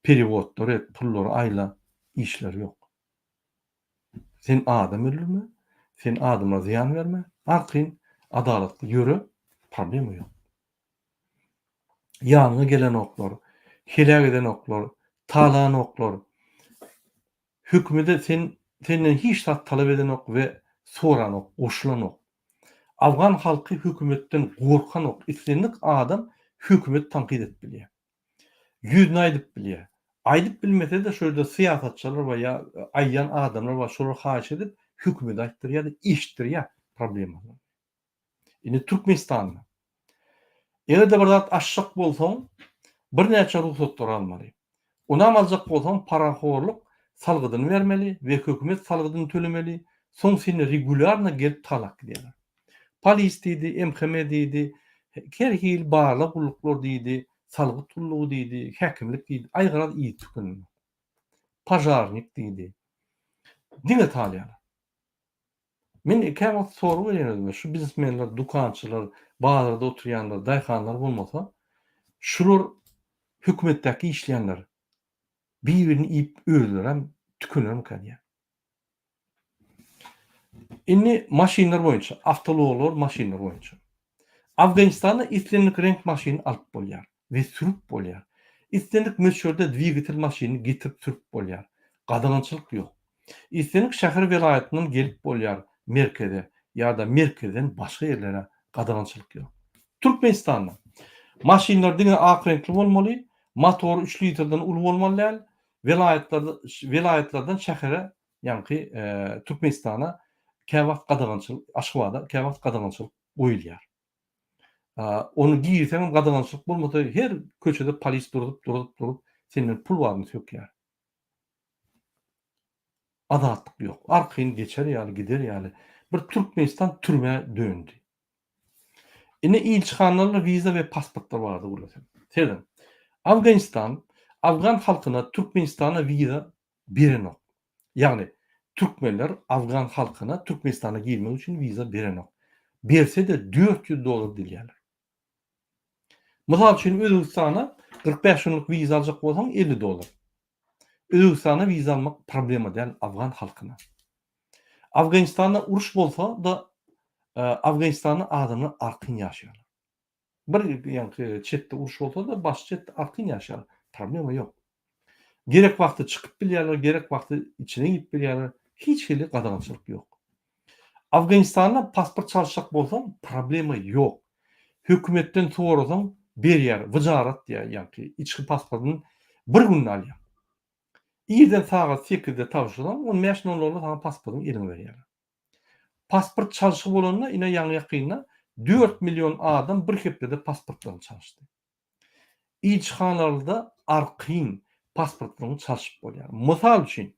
periwodlar et, pullary aýla, işler ýok. Sen adam öldürme, sen adama ziyan verme, arqyn adalatly ýöre, problema ýok. Ýanyňa gelen oklar, helak eden oklar, talan oklar, hükmede senden hiç zat talap eden ok we soran ok, goşulan ok. Afgan halky hökümetden gorkan ok. Islenlik adam hökümet tankid edip bilýär. Ýüzüne aýdyp bilýär. Aýdyp bilmese de şöyle siýasatçylar we ýa aýyan adamlar bar, şolar haýyş edip hökümete aýtdyrýar, işdirýär problema. Indi Türkmenistanda egerde bir zat aşşak bolsaň, bir näçe ruhsatlar almaly. Onam aljak bolsaň paraxorluk salgydyny bermeli we hökümet salgydyny tölemeli. Soň seni regularna gelip talak edýärler. Polis diýdi, MHM diýdi, her hil barly gulluklar diýdi, salgy tullugy diýdi, häkimlik diýdi, aýgyra iý tükünmi. Pajarnik diýdi. Diňe talýar. Men käme soru berýärdim, şu biznesmenler, dukançylar, bazarda oturýanlar, daýhanlar bolmasa, şular hökümetdäki işleýänler bir-birini iýip öldürem, tükünem kadýar. Inni maşinler boýunça, awtologlar maşinler boýunça. Afganistanda islenlik renk maşyny alyp bolýar we sürüp bolýar. Islenlik möçürde dwigitel maşyny getirip sürüp bolýar. Gadagançylyk ýok. Islenlik şäher welaýatynyň gelip bolýar merkeze ýa-da merkezden başga ýerlere gadagançylyk ýok. Türkmenistanda maşinler diňe ak renkli bolmaly, motor 3 litrden uly bolmaly, welaýatlardan şähere ýa-ni Türkmenistana käwagt gadagançylyk, Aşgabatda käwagt gadagançylyk goýulýar. Onu giýirseň gadagançylyk bolmasa her köçede polis durup senden pul barmy sökýär. Adatlyk ýok. Arqyn geçer ýaly gider ýaly. Bir Türkmenistan türme döndü. Ine ilçihanlarla viza ve pasportlar bardy gurulsa. Selam. Afganistan, Afgan halkyna Türkmenistana viza berenok. Ýagny Türkmenler Afgan halkyna Türkmenistana girmek üçin viza berenok. Berse de $400 dilýärler. Mysal üçin Özbekistana 45 günlük viza aljak bolsaň $50. Özbekistana viza almak problema däl Afgan halkyna. Afganistanda uruş bolsa da Afganistanyň adamlar arqyn ýaşaýarlar. Bir ýa-ni çetde uruş bolsa da baş çetde arqyn ýaşaýar. Problema ýok. Gerek wagtda çykyp bilýärler, gerek wagtda içine gidip bilýärler. Hiç hili gadagançylyk ýok. Afganistanda pasport çalşak bolsaň problema ýok. Hökümetden sorasaň berýär, wyjarat diýär, ýa-ni içki pasportyny bir günde alýar. İýerden sagat 8-de tapşyrylan, 15 $10 sana pasportyny eline berýärler. Pasport çalşygy bolanda ine ýaňy ýakynda 4 milyon adam bir hepde pasportlaryny çalşdy. İlçihanlarda arqyn pasportlaryny çalşyp bolýar. Mysal üçin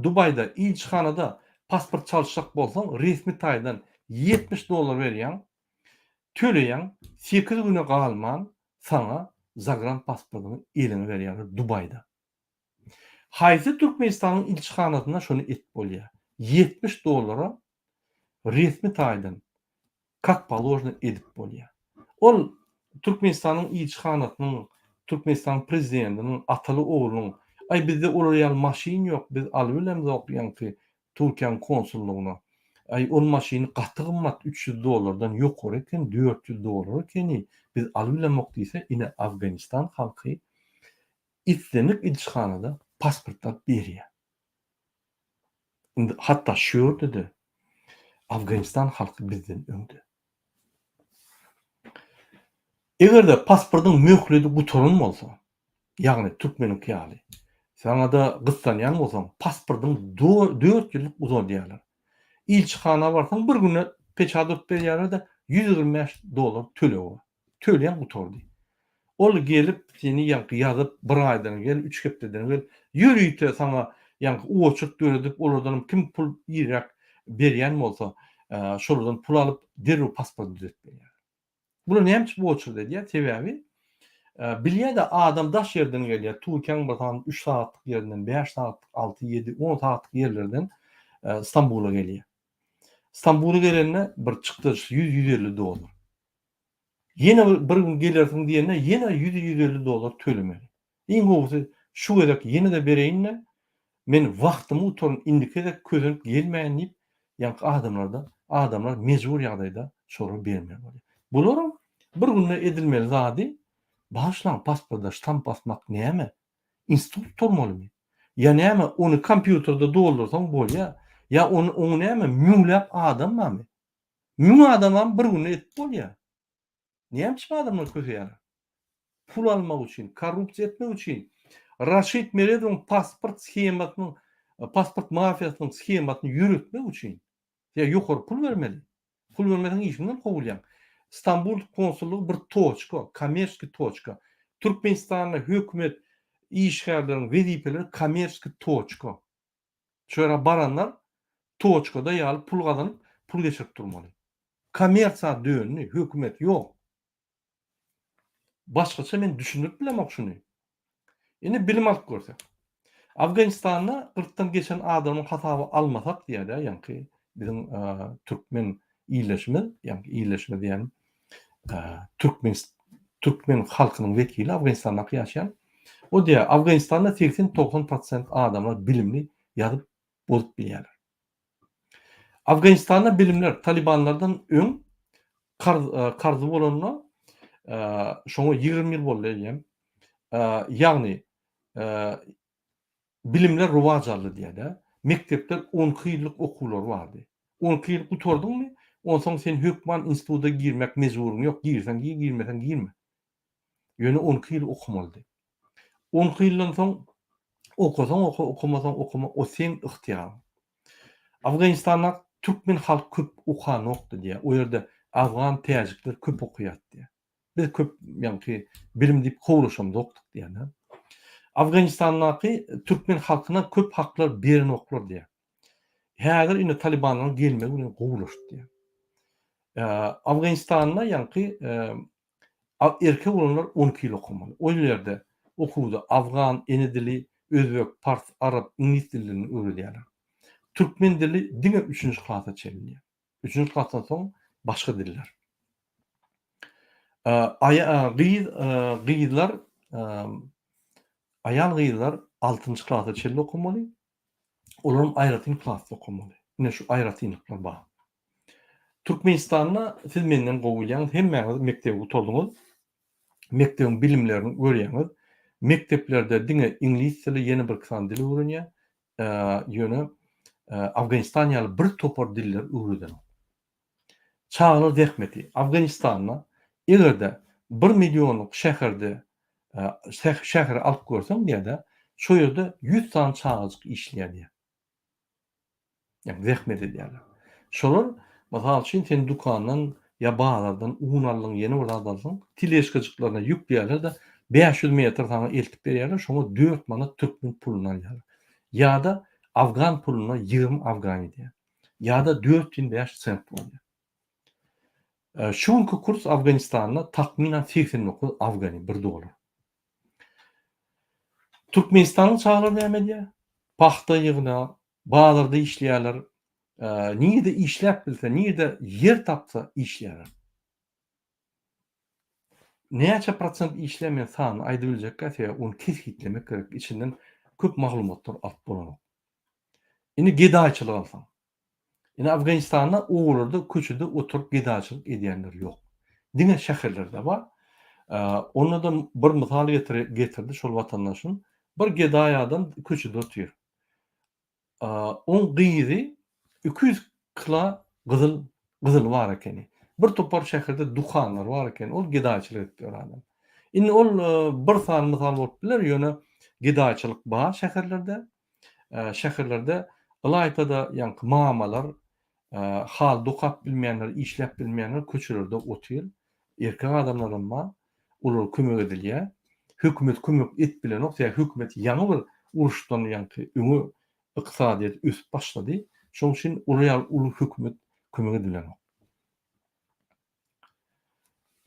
Dubayda ilçihanada pasport çalşak bolsaň resmi taýdan $70 berýän, töleýän, 8 güne galman sana zagrant pasportyny eline berýärler Dubayda. Haýsy Türkmenistanyň ilçihanasyna şonu et bolýar. $70 resmi taýdan как положено edip bolýar. Ol Türkmenistanyň ilçihanasynyň, Türkmenistan prezidentiniň ataly oglunyň ay bizde olaýan maşin ýok, biz alyp bilemez ýa-ni Türkiýanyň konsullugyna. Ay ol maşiny gaty gymmat $300'dan ýokary eken, $400 ekeni biz alyp bilemek diýse ine Afganistan halky islenlik ilçihanada pasportlar berýär. Indi hatda şu dedi. Afganistan halky bizden öňde. Egerde pasportyň möhürledi butonun bolsa, ýagny türkmeniňki ýaly. Sana da gyssanýan bolsaň, pasportyň 4 ýyllyk uzun diýerler. İlçihana barsaň bir güne peçat berýärler de $125 töleýär. töleýän gutordy. Ol gelip seni ýanky ýazyp bir aýdan gel, 3 hepdeden gel, ýürüýte saňa ýanky uçuk döredip olardan kim pul ýyrak berýän bolsa, şoladan pul alyp derrew pasport düzeltmeýär. Bunu näme bu uçur dedi ya sebäbi bilýär-de adam daş ýerden gelýär, Türkiýanyň bir 3 saatlyk ýerinden, 5 saatlyk, 6, 7, 10 saatlyk ýerlerden Istanbul'a gelýär. Istanbul'a gelende bir çykdy $100-150. Yine bir gün gelirsin diyene yine $100-150 tölemeli. Iň gowsy şu gerek yine de bereýinne men wagtymy utorun indikede közünüp gelmeýän diýip ýanky adamlar mejbur ýagdaýda şoru bermeýär bolýar. Bularyň bir günde edilmeli zady başlaň pasportda ştamp basmak näme? Institut turmalymy? Ya näme onu kompýuterda doldursaň bolýar. Ya onu näme müňläp adam mı? Müň adamam bir günde etip bolýar. Näme adamlar köşeýär? Pul almak üçin, korrupsiýa etmek üçin, Raşid Meredowyň pasport schemasyny, pasport mafiýasynyň schemasyny ýürütmek üçin. Ya ýokary pul bermeli. Pul bermeden işiňden howulýan. İstanbul konsulluğu bir toçka, kommersiýa toçka. Türkmenistanda hökümet işgärleriň wezipeleri kommersiýa toçka. Şöyle baranlar toçkada ýaly pul gazanyp pul geçirip durmaly. Kommersiýa döňli hökümet ýok. Başgaça men düşünüp bilemek şunu. Ine bilim alyp görsek. Afganistanda 40'tan geçen adamın hasaby almasak diýär ýanky bizim Türkmen iýleşme, ýanky iýleşme diýen Türkmen halkynyň wekili Afganistanda ýaşaýan. O diýär Afganistanda 80-90% adamlar bilimli ýazyp bozup bilýärler. Afganistanda bilimler Talibanlardan öň karzy bolanlar şoňa 20 ýyl boldy diýem. Ýagny bilimler ruwaj aldy diýär. Mektepler 10 ýyllyk okuwlar bardy. 10 ýyl utordyňmy? Onsoň sen hökman instituta girmek mejburyň ýok. Girsen gir, girmesen girme. Ýöne 10 ýyl okumaly. 10 ýyldan soň okusaň okumasaň okuma, o sen ihtiýar. Afganistanda Türkmen halk köp okan okdy diýär. O ýerde Afgan täjikler köp okuýar diýär. Biz köp ýanky bilim diýip howlaşam dokdyk diýär. Afganistandaky Türkmen halkyna köp haklar beren oklar diýär. Häzir ine Talibanlaryň gelmegi gowlaşdy diýär. Afganistanda ýanky erkek olanlar 12 ýyl okumaly. O ýerde okuwda Afgan, ene dili, özbek, pars, arap, ingilis dillerini öwredýärler. Türkmen dili diňe 3-nji klasa çelinýär. 3-nji klasadan soň başga diller. Gyýyzlar, aýal gyýyzlar 6-njy klasa çelin okumaly. Olaryň aýratyn klasda okumaly. Ine şu aýratynlyklar bar. Türkmenistanda siz menden gowulýan hemmäňiz mektebe gutuldyňyz. Mektebiň bilimlerini görýäňiz. Mekteplerde diňe ingilis dili ýene bir kısan dili öwrenýär. Ýöne Afganistan ýaly bir topar diller öwreden. Çağlar zähmeti. Afganistanda egerde 1 millionluk şäherde şäher alyp görseň diýär-de, şo ýerde 100 san çağajyk işleýär diýär. Ýani zähmet edýärler. Şolar masal üçin sen dukandan ya bazardan un alyň ýene bir adamsyň, tileşgejiklerine ýükleýärler-de 500 metr sana eltip berýärler, şoňa 4 manat türkmen puluna alýarlar. Ýa-da Afgan puluna 20 Afgani diýär. Ýa-da 4500 sent bolýar. Şuňky kurs Afganistanda takminan 89 Afgani $1. Türkmenistanyň çağlar näme diýär? Paxta ýygyna, bazarda işleýärler. Niýede işläp bilse, niýede yer tapsa işleýärler. Näçe prosent işlemeýän sany aýdyp biljek käse onu kesgitlemek gerek. İçinden köp maglumatlar alyp bolanok. Ine gedaýçylyk alsaň. Ine Afganistanda oğullarda köçede oturup gedaýçylyk edýänler ýok. Diňe şäherlerde bar. Onlardan bir mysal getirdi şol watandaşyň. Bir gedaý adam köçede oturýar. On gyýzy 200 kila gyzyl bar ekeni. Bir topar şäherde dukanlar bar eken, ol gedaýçylyk etýär adam. Ine ol bir san mysal bolup biler, ýöne gedaýçylyk bar şäherlerde. Şäherlerde Ilaytada ýanky mamalar, hal dokap bilmeýänler, işläp bilmeýänler köçelerde oturýar. erkek adamlar ama ular kömek edilýär. Hökümet kömek etbilen ok, ýa hökümet ýany bir uruşdan ýa-ni öňe ykdysadyýet üst başlady. Şoň üçin ular ulu hökümet kömek edilen ok.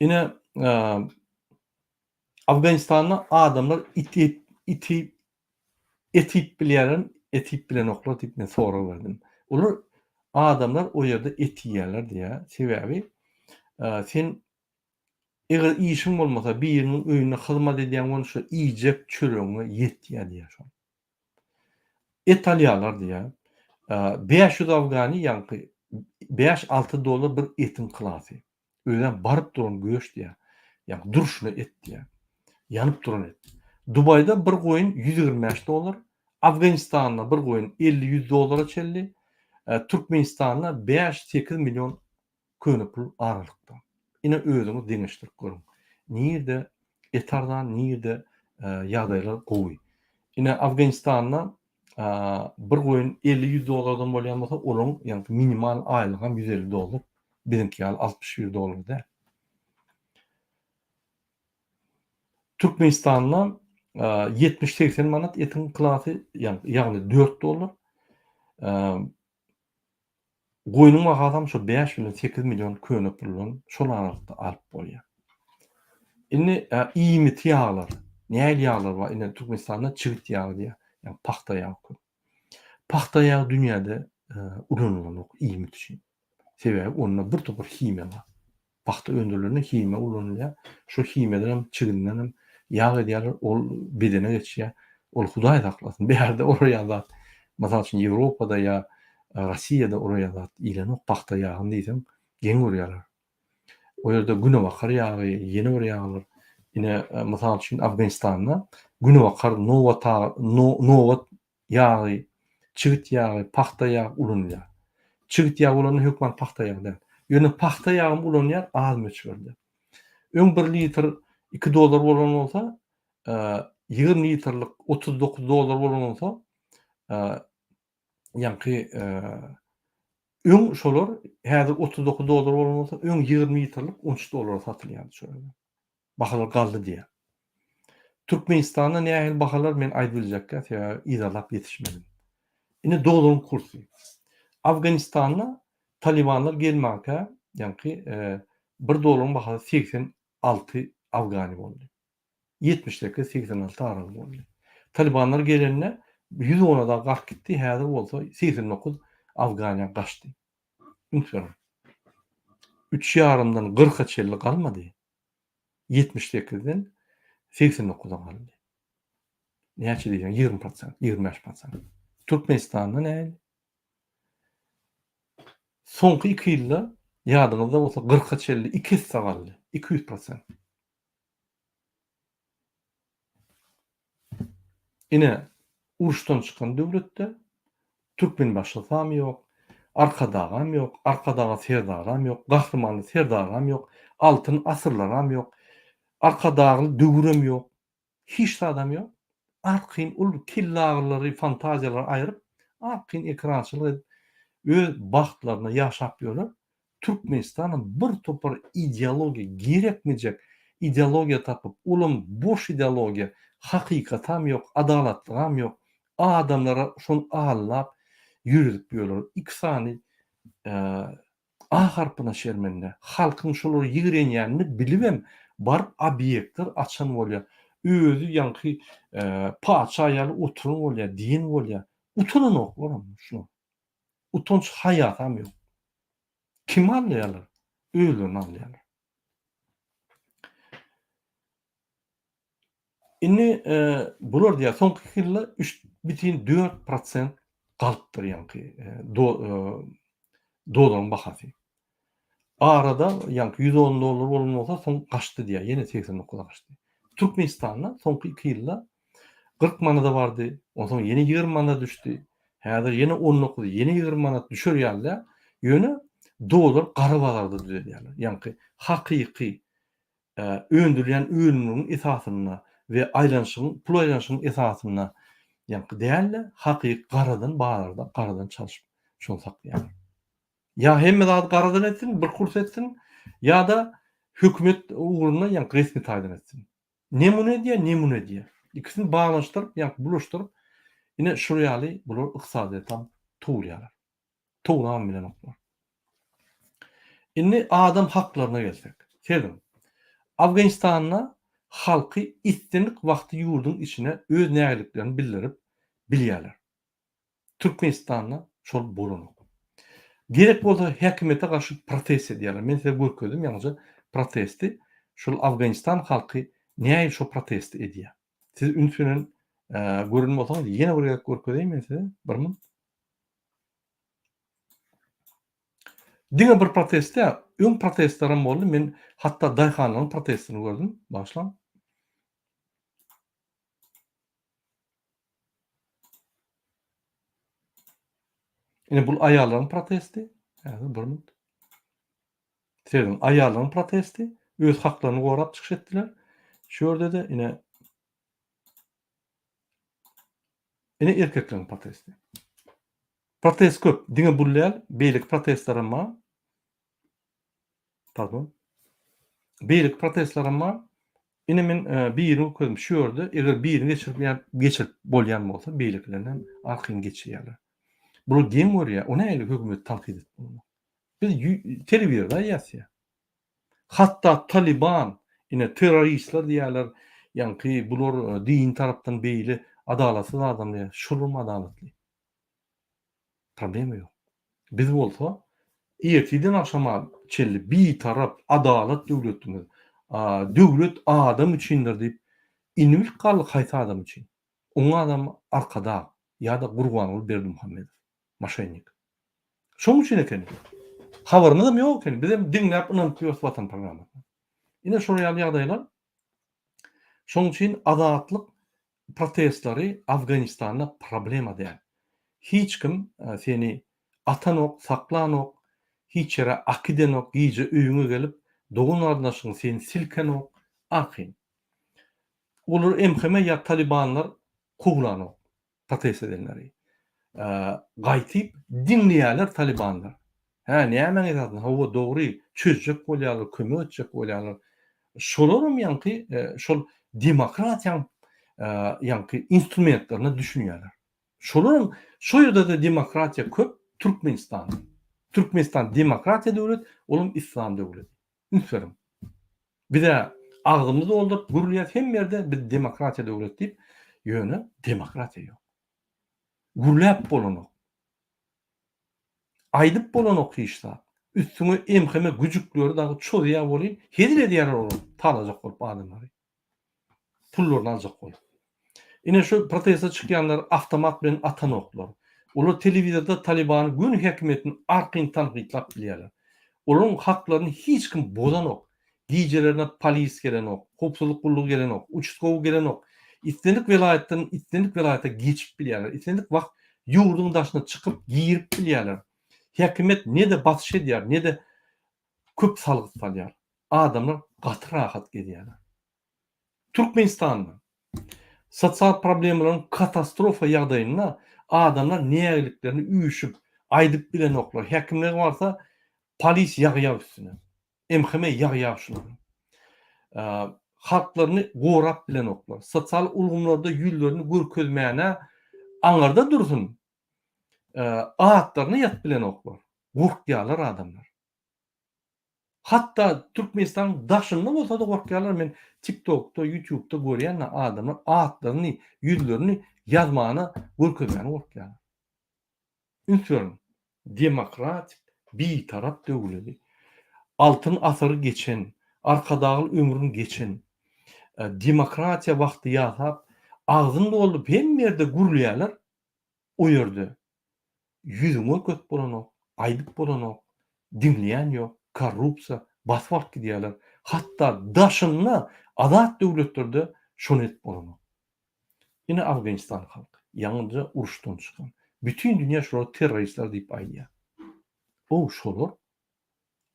Ine Afganistanda adamlar etip bilen oklar tipine sorak berdim. Ular adamlar o ýerde et ýerler diýä. Sebäbi sen eger işin bolmasa biriniň öýüne hyzmat edýän bolsa iýjek çöreňe ýetýär diýär şol. Et alýarlar diýä. 500 Afgani ýa-ni $5-6 bir etin kılasy. Öýden baryp duran göýüş diýär. Ýa-ni durşuna et diýär. Yanıp duran et. Dubayda bir goýun $125, Afganistanda bir goýun $50-100 çelli, Türkmenistanda 5-8 milyon köne pul aralykda. Ine özüňiz deňeşdirip görüň. Nirde etardan, nirde ýagdaýlar gowy. Ine Afganistanda bir goýun $50-100 bolýan bolsa, olaň ýani minimal aýlygam $150. Bizimki ýaly $61 da. Türkmenistanda 70-80 manat etin klasy ýagny $4. Goýunyň bahasam şu 5-8 milyon köne puldan şol aralykda alyp bolýar. Indi iýmit ýaglar, näil ýaglar bar? Indi Türkmenistanda çygyt ýagy diýär. Ýani paxta ýagy. Paxta ýagy dünýäde ulanylan ok iýmit üçin. Sebäbi onda bir topar hime bar. Paxta öndürilerine hime ulanylýar. Şu himeden hem çygynyň hem ýag edýärler, ol bedene geçýär. Ol Hudaý saklasyn. Bäherde oraya zat. Masal üçin Ýewropada ýa Rossiýada oraya zat ilenok paxta ýagyny diýsem geň görýärler. O ýerde günebakar ýagy, ýene bir ýaglar. Ine masal üçin Afganistanda günebakar nowat ýagy, çygyt ýagy, paxta ýagy ulanylýar. Çygyt ýagy ulanyň hökmen paxta ýagy. Ýöne paxta ýagy ulanýar az möçberde. Öň 1 litr $2 bolan bolsa, 20 litrlik $39 bolan bolsa, ýa-ni öň şolar häzir $39 bolan bolsa, öň 20 litrlik $13 satylýar şöyle. Bahalar galdy diýär. Türkmenistanda nähili bahalar men aýdyp biljekkä, izalap ýetişmedim. Ine dolaryň kursy. Afganistanda Talibanlar gelmäkä, ýa-ni $1 bahasy 86 Afgani boldy. 70'deki 86 aralık boldy. Talibanlar gelenine 110'a da gaq gitdi, häzir bolsa 89 Afganiýa gaçdy. Ünsürüm. 3,5-dan 40'a çelli galmady. 70'dekiden 89'a galdy. Näçe diýen 20%, 25%. Türkmenistanda näil? Soňky 2 ýylda ýadyňyzda bolsa 40'a çelli 2 hissa galdy. 200%. Ine uruşdan çykan döwletde Türkmen başlasam ýok, arkadagam ýok, arkadaga serdaram ýok, gahrymany serdaram ýok, altyn asyrlaram ýok, arkadagy döwürem ýok, hiç adam ýok. Arqyn ul killagylary, fantaziýalary aýryp, arqyn ekrançylyk öz bagtlaryna ýaşap ýörler. Türkmenistanyň bir topar ideologiýa gerekmejek ideologiýa tapyp, ulum boş ideologiýa, hakykatam ýok, adalatlygam ýok. Adamlara şonu allap ýürüdip ýörler. İksany A harpyna şermende halkyň şolary ýigrenýänini bilibem, bar obyektler açan bolýar. Özü ýanky paça ýaly oturuň bolýar, diýen bolýar. Utunan ok bolam şunu. Utunç hayatam ýok. Kim anlaýarlar? Öýlerini anlaýarlar. Indi bular diýär soňky ýylda 3,4% galypdyr ýanky dolaryň bahasy. Arada ýanky $110 bolan bolsa soň gaçdy diýär, ýene 89'a gaçdy. Türkmenistanda soňky 2 ýylda 40 manada bardy, ondan soň ýene 20 manada düşdi. Häzir ýene 19, ýene 20 manat düşer ýaly. Ýöne dolar gary bazarda düzelýär. Ýanky hakyky öndürilen ürünüň esasyna we aýlanşygyň, pul aýlanşygyň esasyna ýanky dälle, hakyky garadan bazarda, garadan çalyşyp şol saklaýar. Ya hemme zat garadan etsin, bir kurs etsin, ya da Hükümet uğruna ýa resmi taýdan etsin. Nemune diýe. İkisini baglaşdyryp ýa bulaşdyryp ine şu ýaly bular ykysady tam tuğrýarlar. Tuğram bilen oklar. Inni adam haklaryna gelsek. Selim. Afganistanyna halky istinlik wagty ýurdun içine öz nägeliklerini bildirip bilýärler. Türkmenistanyna şol bolanok. Gerek bolsa häkimete garşy protest edýärler. Men size görkezdim ýalňyjy protesti. Şol Afganistan halky näme şo protesti edýär? Siz ünsünen görünme bolsaňyz ýene bir görkezeyim men size. Bir min. Diňe bir protestde öň protestlerim boldy. Men hatda Daýhanyň protestini gördüm. Başlan. Ine bul aýallaryň protesti. Häzir bir min. Senin aýallaryň protesti, öz haklaryny gorap çykyş etdiler. Şu ýerde de ine erkekleriň protesti. Protest köp. Diňe bulýar, beýlik protestlerime pardon. Beýlik protestlerime ine men birini kördüm. Şu ýerde eger birini geçirip bolýan bolsa beýliklerinden arkyň geçýärler. Bu dem görýär, ona ýaly hökümet tanqid etdi. Biz telewizorda ýasýar. Hatta Taliban ine teröristler diýerler, ýa-ni bular din tarapdan beýli adalatsız adamlar, şolum adalatly. Problem ýok. Biz bolsa erteden akşama çelli bir tarap adalat döwletimiz. Döwlet adam üçindir diýip inilip galy haýta adam üçin. Oňa adam arkada ýa-da Gurbanuly Berdimuhammedow, moşennik. Şoň üçin eken. Habarymyz ýok eken. Biz hem diňläp inanyp ýok watan programy. Ine şol ýagdaýlar. Şoň üçin adatlyk protestlary Afganistanda problema däl. Hiç kim seni atanok, saklanok, hiç yere akidenok, iyice öýüňe gelip dogun ardaşyň seni silkenok, akyn. Olur emheme ya Talibanlar kuglanok, protest edenleri. Gaýtyp dinleýärler Talibanlar. Näme edýärler? Hawa dogry çözjek bolýarlar, kömek etjek bolýarlar. Şolaryň ýa-ni şol demokratiýa ýa-ni instrumentlerini düşünýärler. Şolaryň şo ýerde de demokratiýa köp Türkmenistan. Türkmenistan demokratiýa döwlet, olum islam döwleti. Ünsürim. Bir de agzymyzy doldurup gurulýar hem ýerde bir demokratiýa döwlet diýip ýöne demokratiýa ýok. Gurulýap bolanok. Aýdyp bolanok hiçsa. Üstüňe emheme güjükleri dagy çözýär bolýar. Hedil edýärler olu. Talajak bolup adamlary. Pullaryny aljak bolup. Ine şu protesta çykýanlar avtomat bilen atanoklar. Olar telewizorda Taliban gün häkimetini arkyň tanqidlap bilýärler. Olaryň haklaryny hiç kim bozanok. Gijelerine polis gelenok, hopsuzluk gullugy gelenok, uçskow gelenok. İstenlik vilayata geçip bilýärler. İstenlik wagt ýurdun daşyna çykyp giyirip bilýärler. Häkimet ne de batış edýär, ne de köp salgyt salýar. Adamlar gaty rahat gedýärler. Türkmenistanda sosial problemlerin katastrofa ýagdaýynda adamlar nägeliklerini üýüşüp aýdyp bilenoklar. Häkimler barsa polis ýagýar üstüne. Emheme ýagýar şolary. Halklaryny gorap bilenoklar. Sosial ulgumlarda ýüllerini görkezmäne aňarda dursun. Aatlaryny ýat bilenoklar. Gorkýarlar adamlar. Hatta Türkmenistan daşynda bolsa da gorkýarlar. Men TikTok'ta, YouTube'da görýän adamlar aatlaryny, ýüzlerini ýazmagyna görkezmäne gorkýarlar. Ünsürim. Demokratik bir tarap döwleti. Altın asırı geçen, arkadağı ömrün geçen, demokratiya vakti ýasap, ağzında olup hem yerde gurulýarlar, o ýerde ýüzüňe köp bolanok, aýdyp bolanok, dinleýän ýok, korrupsiýa, baswak gidýärler. Hatta daşynna adat döwletlerde şonet bolanok. Ine Afganistan halky ýalňyja uruşdan çykan. Bütün dünýä şolary terroristler diýip aýdýar. O şolar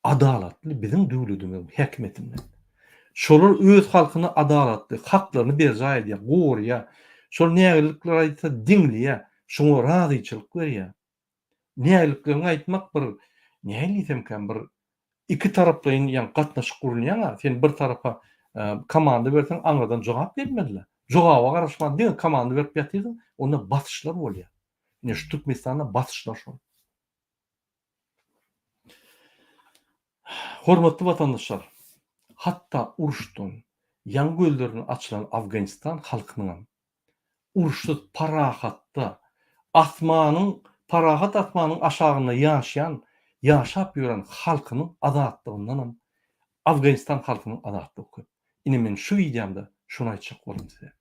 adalatly bizim döwletimiz, häkimetimiz. Şolar öz halkyna adalatly, haklaryny berjä edýär, gorýar. Şol nägelikler aýtsa dinleýär, şoňa razyçylyk berýär. Nägeliklerini aýtmak bir näme diýsem bir iki taraplayın yani gatnaşyk gurulýan sen bir tarafa komanda bersen aňadan jogap bermediler. Jogaba garaşman diň komanda berip ýatydy, onda batyşlar bolýar. Ine şu Türkmenistanda batyşlar şol. Hormatly watandaşlar, hatta uruşdan ýan göllerini açylan Afganistan halkynyň uruşsuz parahatda parahat atmanyň aşagyna ýaşap ýören halkynyň azatdygyndan Afganistan halkynyň azatlygy köp. Ine men şu videomda şunu aýtjak bolum size.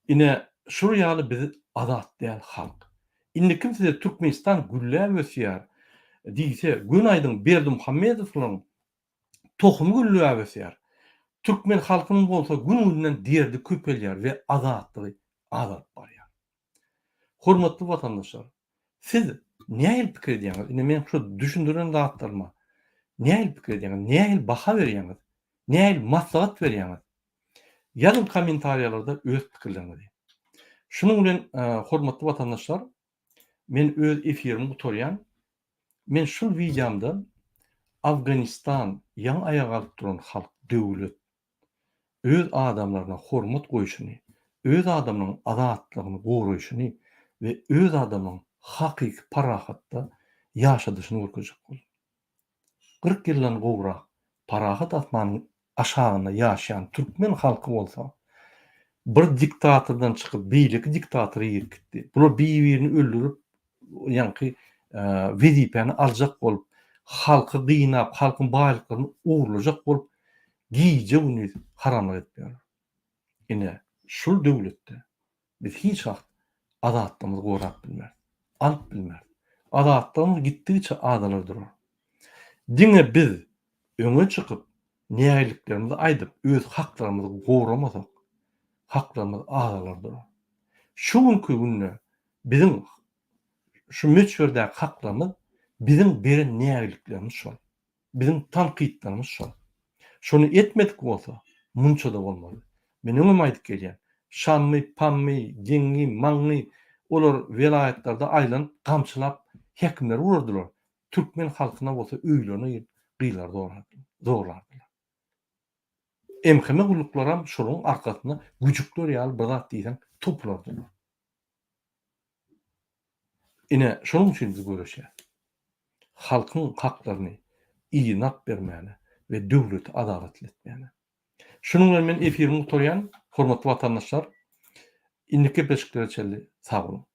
Ine şu ýaly biz azat däl halk. Indi kimse Türkmenistan güllä wösýär diýse, Günaýdyň Berdimuhammedowyň tohumy güllä wösýär. Türkmen halkynyň bolsa gün-günden derdi köpelýär we azatlygy azat barýar. Hormatly watandaşlar, siz näme pikir edýäňiz? Ine men şu düşündiren zatlarma. Näme pikir edýäňiz? Näme baha berýäňiz? Näme maslahat berýäňiz? Ýazın kommentariýalarda öz pikirlerinizi. Şunun bilen hormatly watandaşlar, men öz efirimi gutarýan. Men şu videomda Afganistan ýan aýaga alyp duran halk, döwlet öz adamlaryna hormat goýuşyny, öz adamlarynyň azatlygyny goraýşyny we öz adamlarynyň hakyky parahatda ýaşadyşyny görkezjek boldy. 40 ýyldan gowrak parahat atmanyň aşagyna ýaşaýan türkmen halky bolsa, bir diktatordan çykyp beýleki diktatory ýergitdi. Bular bir-birini öldürüp, ýanky wezipeni aljak bolup, halky gynap, halkyň baýlyklaryny ugrulajak bolup, giýje bunu haramlyk etýär. Ine şol döwletde biz hiç wagt azatlygymy gorap bilmez, alyp bilmez. Azatlygymyz gitdigiçe adalar durar. Diňe biz öňe çykyp nägeliklerimizi aýdyp, öz haklarymyzy goramasak, haklarymyz adalar durar. Şu günkü günde biziň şu meçhurdäki haklarymyz biziň beren nägeliklerimiz şol. Biziň tanqidlerimiz şol. Şonu etmedik bolsa, munça da bolmaz. Men öňe aýdyp gelýän, şammy, pammy, geňi, maňy olar welaýatlarda aýlan gamçylap hekimler urdular. Türkmen halkyna bolsa öýlerini gıylar zorlardylar. Emheme guluklaram şonuň arkasyna güjükler ýaly bir zat diýsen toplardylar. Ine şonuň üçin biz göreşýär. Halkyň haklaryny iýnap bermäni we döwleti adaletli etmäni. Şunun bilen men efirimi gutarýan hormatly watandaşlar, indiki beşikleri çelli sag bolun.